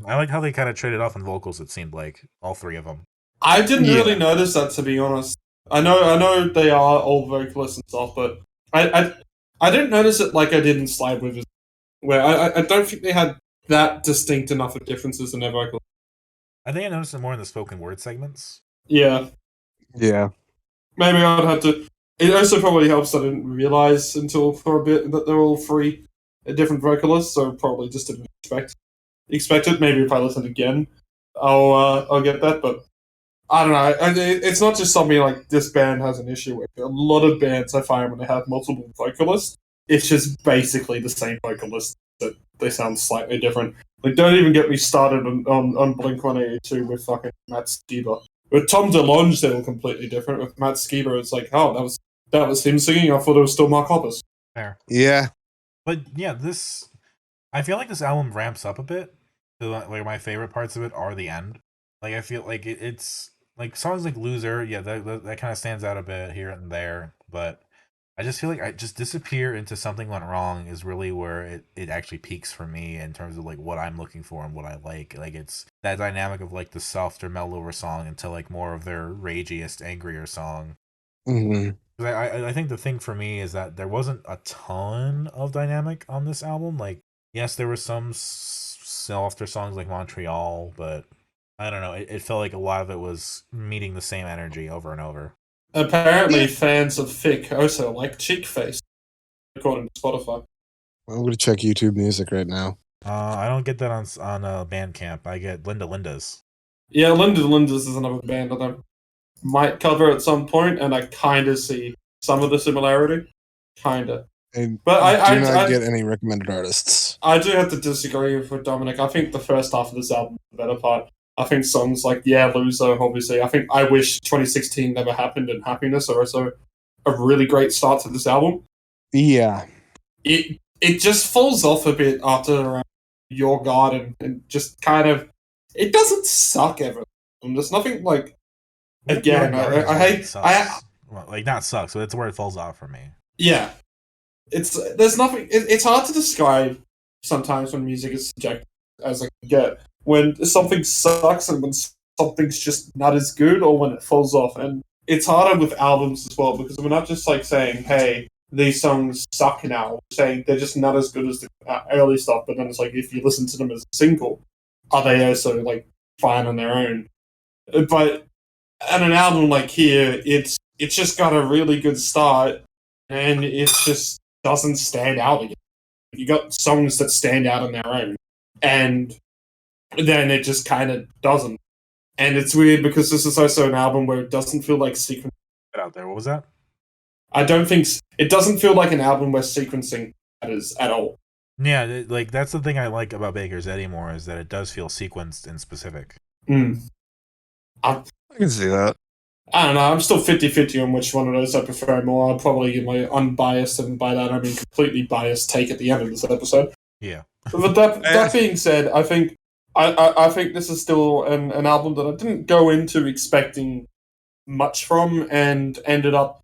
I like how they kind of traded off on vocals. It seemed like all three of them. I didn't really notice that, to be honest. I know they are all vocalists and stuff, but I didn't notice it like I did in Slide Withers, where I don't think they had that distinct enough of differences in their vocals. I think I noticed it more in the spoken word segments. Yeah. Yeah. Maybe I'd have to. It also probably helps that I didn't realize until for a bit that they're all three different vocalists, so probably just didn't expect it. Maybe if I listen again, I'll get that. But I don't know. It's not just something like this band has an issue with. A lot of bands I find when they have multiple vocalists, it's just basically the same vocalist that they sound slightly different. Like, don't even get me started on Blink-182 with fucking Matt Skiba. With Tom DeLonge, they were completely different. With Matt Skiba, it's like, oh, that was him singing. I thought it was still Mark Hoppus. Fair. Yeah. But yeah, I feel like this album ramps up a bit. So, like, my favorite parts of it are the end. Like, I feel like it's like songs like Loser, yeah, that kind of stands out a bit here and there. But I just feel like I just Disappear into Something Went Wrong is really where it actually peaks for me in terms of like what I'm looking for and what I like. Like, it's that dynamic of like the softer, mellower song until like more of their ragiest, angrier song. Mm-hmm. I think the thing for me is that there wasn't a ton of dynamic on this album. Like, yes, there were some softer songs like Montreal, but I don't know. It felt like a lot of it was meeting the same energy over and over. Apparently, fans of Thick also like Cheek Face, according to Spotify. I'm going to check YouTube Music right now. I don't get that on Bandcamp. I get Linda Linda's. Yeah, Linda Linda's is another band that I might cover at some point, and I kind of see some of the similarity. Kind of. But I do not get any recommended artists. I do have to disagree with Dominic. I think the first half of this album is the better part. I think songs like Loser, obviously. I think I Wish 2016 Never Happened and Happiness are also a really great start to this album. Yeah. It just falls off a bit after Your God and just kind of... It doesn't suck ever. There's nothing like... Again, I hate... Well, like, not sucks, but it's where it falls off for me. Yeah. There's nothing... It's hard to describe sometimes when music is subjective, as I get. When something sucks and when something's just not as good, or when it falls off. And it's harder with albums as well, because we're not just like saying, hey, these songs suck now. We're saying they're just not as good as the early stuff, but then it's like, if you listen to them as a single, are they also like fine on their own? But at an album like here, it's just got a really good start, and it just doesn't stand out again. You got songs that stand out on their own, and then it just kind of doesn't. And it's weird because this is also an album where it doesn't feel like sequencing. Get out there. What was that? I don't think... It doesn't feel like an album where sequencing matters at all. Yeah, like, that's the thing I like about Baker's Eddy more, is that it does feel sequenced and specific. I can see that. I don't know. I'm still 50-50 on which one of those I prefer more. I'll probably give my unbiased, and by that I mean completely biased, take at the end of this episode. Yeah. But that being said, I think this is still an album that I didn't go into expecting much from, and ended up.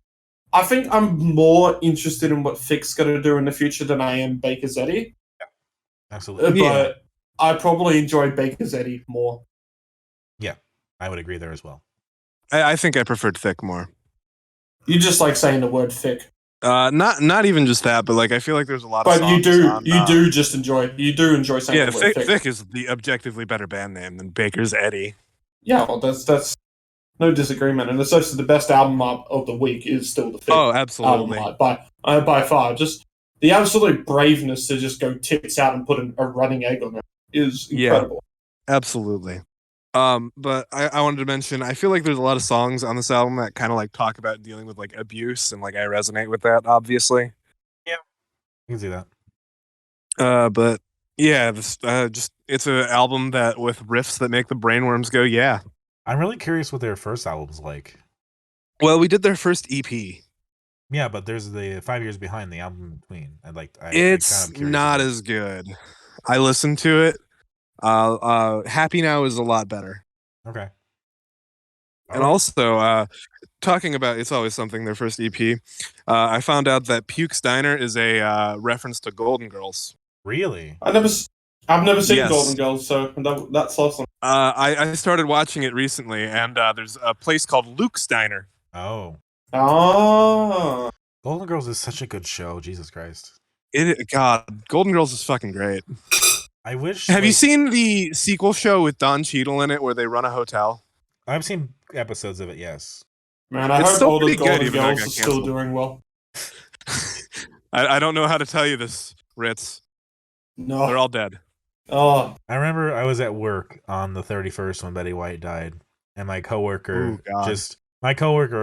I think I'm more interested in what Fick's going to do in the future than I am Baker's Eddy. Absolutely. But I probably enjoy Baker's Eddy more. Yeah, I would agree there as well. I think I preferred Thick more. You just like saying the word thick. Not even just that, but like I feel like there's a lot of But songs you do enjoy saying yeah, the word thick. Thick is the objectively better band name than Baker's Eddy. Yeah, well, that's no disagreement, and it's also the best album of the week is still the Thick absolutely. album by far. Just the absolute braveness to just go tits out and put a running egg on it is incredible. Yeah, absolutely. But I wanted to mention, I feel like there's a lot of songs on this album that kind of like talk about dealing with like abuse, and like I resonate with that, obviously. Yeah, you can see that. But yeah, this just it's an album that with riffs that make the brainworms go, yeah. I'm really curious what their first album's like. Well, we did their first EP. Yeah, but there's the 5 years behind the album in between. It's not as good. I listened to it. Happy Now is a lot better. Okay. And also, talking about It's Always Something, their first EP, I found out that Puke's Diner is a reference to Golden Girls. Really? I've never seen Golden Girls, so that's awesome. I started watching it recently, and there's a place called Luke's Diner. Oh. Oh. Golden Girls is such a good show. Jesus Christ. God, Golden Girls is fucking great. I wish. Have you seen the sequel show with Don Cheadle in it, where they run a hotel? I've seen episodes of it. Yes. Man, I hope all the Golden Girls are still doing well. I don't know how to tell you this, Ritz. No, they're all dead. Oh, I remember I was at work on the 31st when Betty White died, and my coworker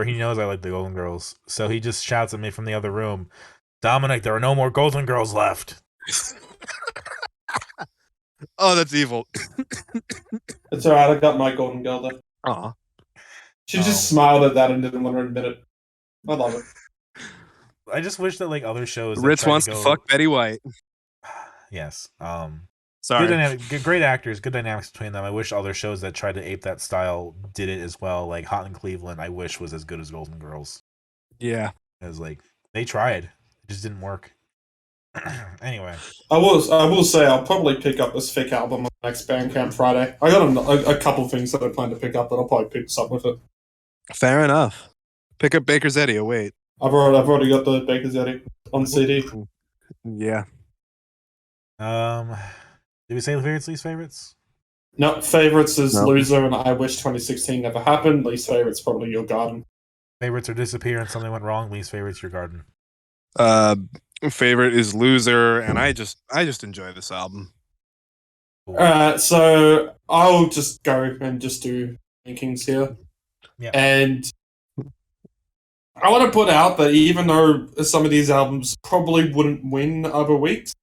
he knows I like the Golden Girls, so he just shouts at me from the other room, "Dominic, there are no more Golden Girls left." Oh, that's evil. It's alright, I got my Golden Girl there. Aw. She just smiled at that and didn't want to admit it. I love it. I just wish that like other shows. Ritz wants to fuck Betty White. Yes. Sorry. Great actors, good dynamics between them. I wish other shows that tried to ape that style did it as well. Like Hot in Cleveland, I wish was as good as Golden Girls. Yeah. As like they tried, it just didn't work. Anyway, I will say I'll probably pick up this Fick album on the next Bandcamp Friday. I got a couple things that I plan to pick up, but I'll probably pick something with it. Fair enough. Pick up Baker's Eddy. Oh wait, I've already got the Baker's Eddy on CD. Yeah. Did we say favorites, least favorites? No, favorites is Loser and I Wish 2016 never happened. Least favorites probably Your Garden. Favorites are Disappear and Something Went Wrong. Least favorites Your Garden. Favorite is Loser, and I just enjoy this album. Cool. So I'll just go and just do rankings here. Yeah. And I want to put out that even though some of these albums probably wouldn't win other weeks,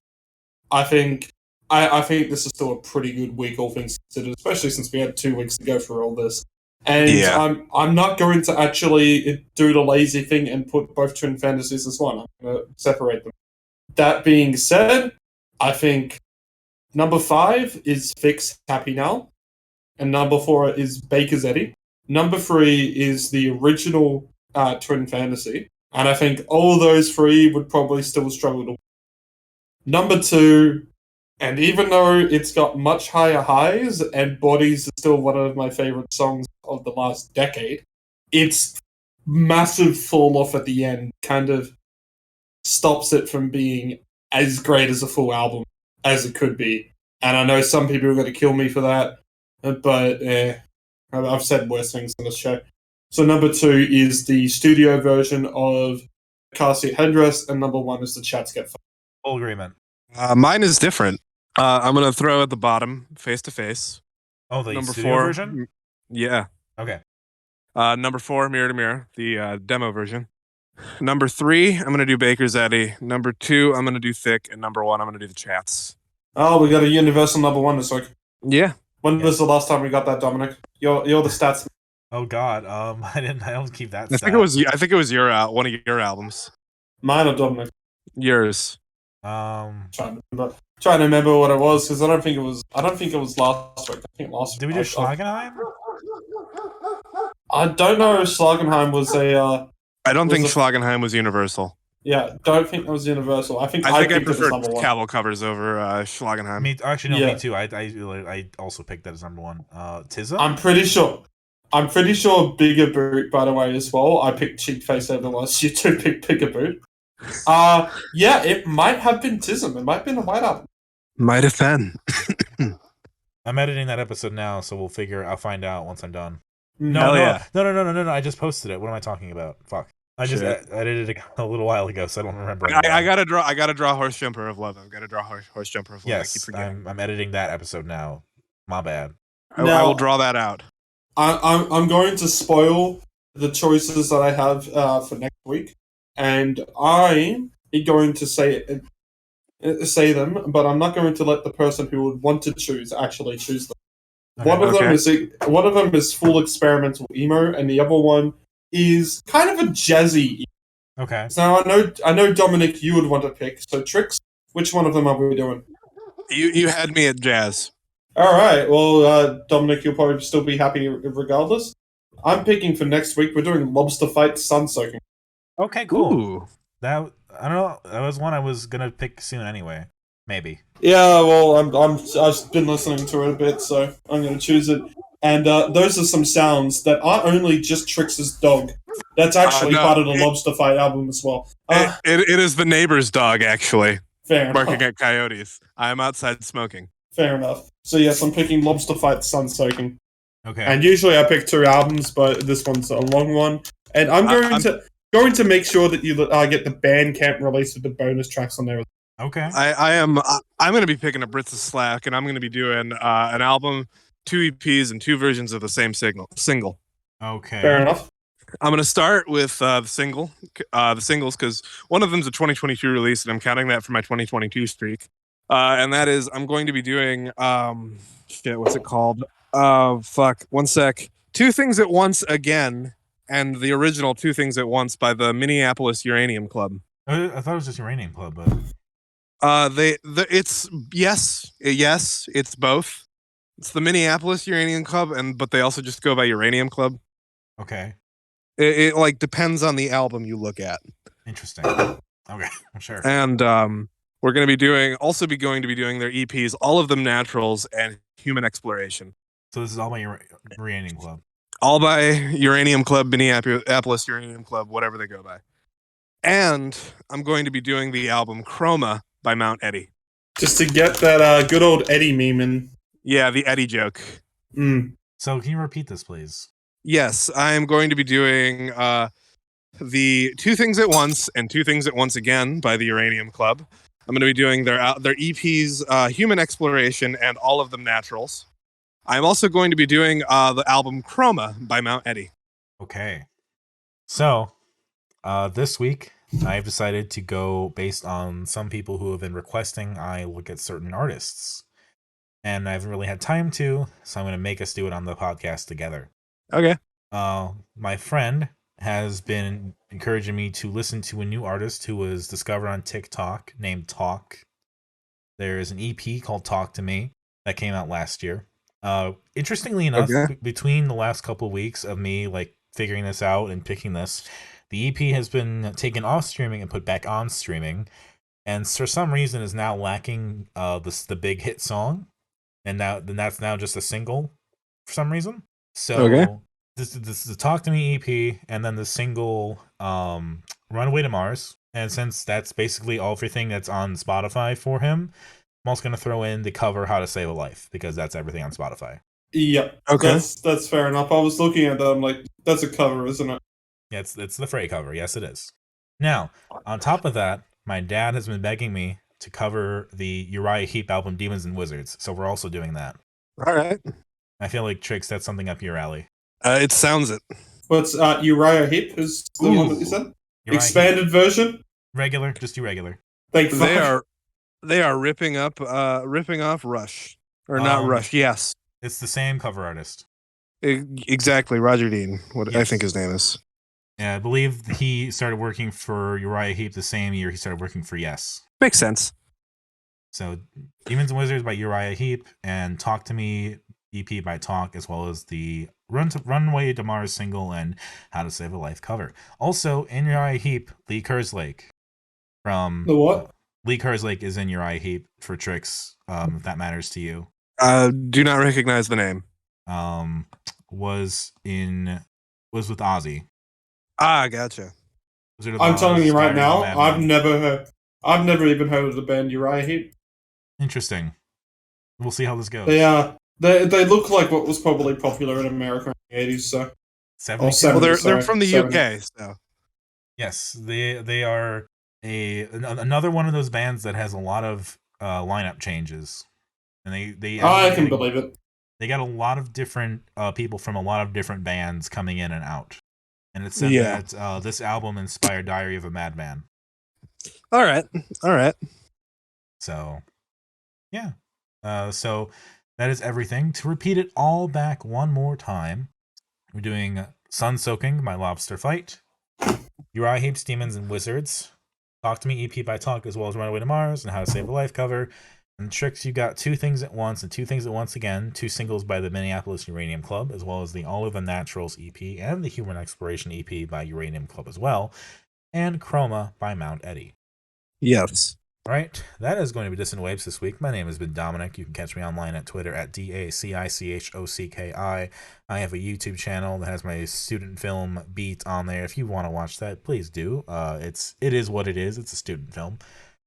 I think this is still a pretty good week, all things considered, especially since we had 2 weeks to go through all this. And I'm not going to actually do the lazy thing and put both Twin Fantasies as one. I'm going to separate them. That being said, I think number 5 is Fick's Happy Now, and number 4 is Baker's Eddy. Number 3 is the original Twin Fantasy, and I think all those 3 would probably still struggle to win. Number 2, and even though it's got much higher highs, and Bodies is still one of my favorite songs of the last decade, its massive fall off at the end kind of stops it from being as great as a full album as it could be. And I know some people are going to kill me for that, but I've said worse things on this show. So number 2 is the studio version of Car Seat Headrest, and number 1 is the Chats Get Fucked. Full agreement. Mine is different. I'm going to throw at the bottom, Face to Face. Oh, the number studio 4 version? Yeah. Okay. Number 4, Mirror to Mirror, the demo version. Number 3, I'm going to do Baker's Eddy. Number 2, I'm going to do Thick. And number 1, I'm going to do the Chats. Oh, we got a universal number 1 this week. Yeah. When was the last time we got that, Dominic? You're the stats. Oh God, I don't keep that. I think it was your one of your albums. Mine or Dominic? Yours. Trying to remember what it was because I don't think it was last week. I think last Did we week. do Schlagenheim? I don't know if Schlagenheim was a. I don't think was Schlagenheim was Universal. Yeah, don't think that was Universal. I think I picked it as preferred number one. Cavill covers over Schlagenheim. Me Yeah. too. I also picked that as number one. Tizza? I'm pretty sure Bigger Boot, by the way, as well. I picked Cheek Face over the last. You two picked Bigger Boot. Yeah, it might have been Tism. It might have been a white album. Might have been. I'm editing that episode now, so I'll find out once I'm done. Hell yeah. No, I just posted it. What am I talking about? Fuck. I just edited it a little while ago, so I don't remember. I gotta draw Horse Jumper of Love. I've gotta draw Horse Jumper of Love. Yes, I keep forgetting. I'm editing that episode now. My bad. I will draw that out. I'm going to spoil the choices that I have for next week, and I'm going to say them, but I'm not going to let the person who would want to choose actually choose them. Okay. One of them is full experimental emo, and the other one is kind of a jazzy. Okay. So I know Dominic, you would want to pick. So Trix, which one of them are we doing? You had me at jazz. All right. Well, Dominic, you'll probably still be happy regardless. I'm picking for next week. We're doing Lobster Fight Sun Soaking. Okay, cool. Ooh. That I don't know. That was one I was gonna pick soon anyway. Maybe. Yeah. Well, I've been listening to it a bit, so I'm going to choose it. And those are some sounds that aren't only just Trix's dog. That's actually part of the Lobster Fight album as well. It is the neighbor's dog, actually. Fair barking enough. at coyotes. I'm outside smoking. Fair enough. So yes, I'm picking Lobster Fight Sun Soaking. Okay. And usually I pick 2 albums, but this one's a long one. And I'm going to make sure that you get the Bandcamp release with the bonus tracks on there. Okay. I'm going to be picking up Brits of Slack, and I'm going to be doing an album, 2 EPs, and 2 versions of the same single. Okay. Fair enough. I'm going to start with the singles, because one of them's a 2022 release, and I'm counting that for my 2022 streak. And that is, I'm going to be doing, what's it called? One sec. 2 Things at Once Again, and the original 2 Things at Once by the Minneapolis Uranium Club. I thought it was just Uranium Club, but it's it's both. It's the Minneapolis Uranium Club, but they also just go by Uranium Club. Okay. It like depends on the album you look at. Interesting. Okay, sure. And we're going to be doing their EPs, all of them naturals and Human Exploration. So this is all by Uranium Club. All by Uranium Club, Minneapolis Uranium Club, whatever they go by. And I'm going to be doing the album Chroma by Mount Eddy. Just to get that good old Eddy meme in. Yeah, the Eddy joke. So can you repeat this, please? Yes, I am going to be doing the 2 Things at Once and 2 Things at Once Again by the Uranium Club. I'm going to be doing their EPs, Human Exploration, and all of them naturals. I'm also going to be doing the album Chroma by Mount Eddy. Okay. So, this week, I've decided to go based on some people who have been requesting I look at certain artists. And I haven't really had time to, so I'm going to make us do it on the podcast together. Okay. My friend has been encouraging me to listen to a new artist who was discovered on TikTok named Talk. There is an EP called Talk to Me that came out last year. Interestingly enough, between the last couple of weeks of me like figuring this out and picking this, the EP has been taken off streaming and put back on streaming, and for some reason is now lacking the big hit song, and that's now just a single for some reason. So this is the Talk to Me EP, and then the single Runaway to Mars. And since that's basically everything that's on Spotify for him, I'm also going to throw in the cover How to Save a Life, because that's everything on Spotify. Yep. Okay. That's fair enough. I was looking at that, I'm like, that's a cover, isn't it? Yeah, it's the Frey cover. Yes, it is. Now, on top of that, my dad has been begging me to cover the Uriah Heep album Demons and Wizards, so we're also doing that. All right. I feel like Trix, that's something up your alley. It sounds it. What's Uriah Heep is the one that you said? Uriah Expanded Heep. Version? Regular, just do regular. Thank you. They are ripping off Rush. Or not Rush, yes. It's the same cover artist. Exactly, Roger Dean. What I think Yes. his name is. Yeah, I believe he started working for Uriah Heep the same year he started working for Yes. Makes sense. So Demons and Wizards by Uriah Heep and Talk to Me EP by Talk, as well as the Runway to Mars single and How to Save a Life cover. Also in Uriah Heep, Lee Kerslake from The what? Lee Kerslake is in Uriah Heep for Tricks, if that matters to you. Do not recognize the name. Was with Ozzy. Ah, gotcha. I'm telling you right now, I've never. I've never even heard of the band Uriah Heep. Interesting. We'll see how this goes. They look like what was probably popular in America in the 80s. So 70s. Well, 70s, they're from the 70s. UK, so Yes, they are another one of those bands that has a lot of lineup changes, and I can believe it. They got a lot of different people from a lot of different bands coming in and out, and it said Yeah. that this album inspired Diary of a Madman. All right. So, yeah. So that is everything. To repeat it all back one more time, we're doing Sun Soaking by Lobster Fight, Uriah Heep's Demons and Wizards, Talk to Me EP by Talk, as well as Runaway to Mars and How to Save a Life cover. And Tricks, you got Two Things at Once and Two Things at Once Again, two singles by the Minneapolis Uranium Club, as well as the All of the Naturals EP and the Human Exploration EP by Uranium Club as well, and Chroma by Mount Eddy. Yes. All right, that is going to be Dissonant Waves this week. My name has been Dominic. You can catch me online at Twitter at DACICHOCKI. I have a YouTube channel that has my student film beat on there. If you want to watch that, please do. It is what it is. It's a student film.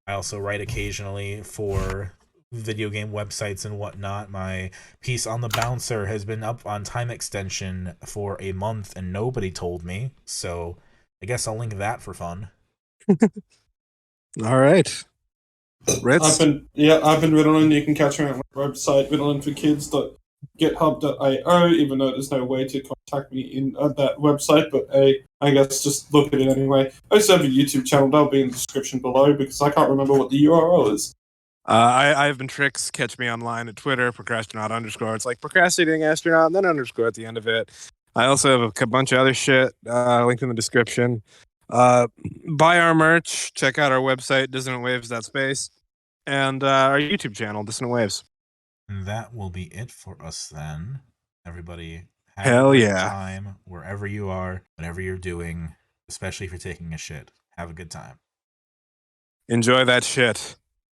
I also write occasionally for video game websites and whatnot. My piece on The Bouncer has been up on time extension for a month, and nobody told me. So I guess I'll link that for fun. All right. Ritz? I've been Ritalin. You can catch me on my website, ritalinforkids.github.io, even though there's no way to contact me in that website, but I guess just look at it anyway. I also have a YouTube channel, that'll be in the description below, because I can't remember what the URL is. I've been Tricks. Catch me online at Twitter, procrastinaut_. It's like procrastinating astronaut and then underscore at the end of it. I also have a bunch of other shit linked in the description. Buy our merch. Check out our website, dissonantwaves.space, and our YouTube channel, Dissonant Waves. And that will be it for us then. Everybody, have Hell a great yeah. time wherever you are, whatever you're doing, especially if you're taking a shit. Have a good time. Enjoy that shit.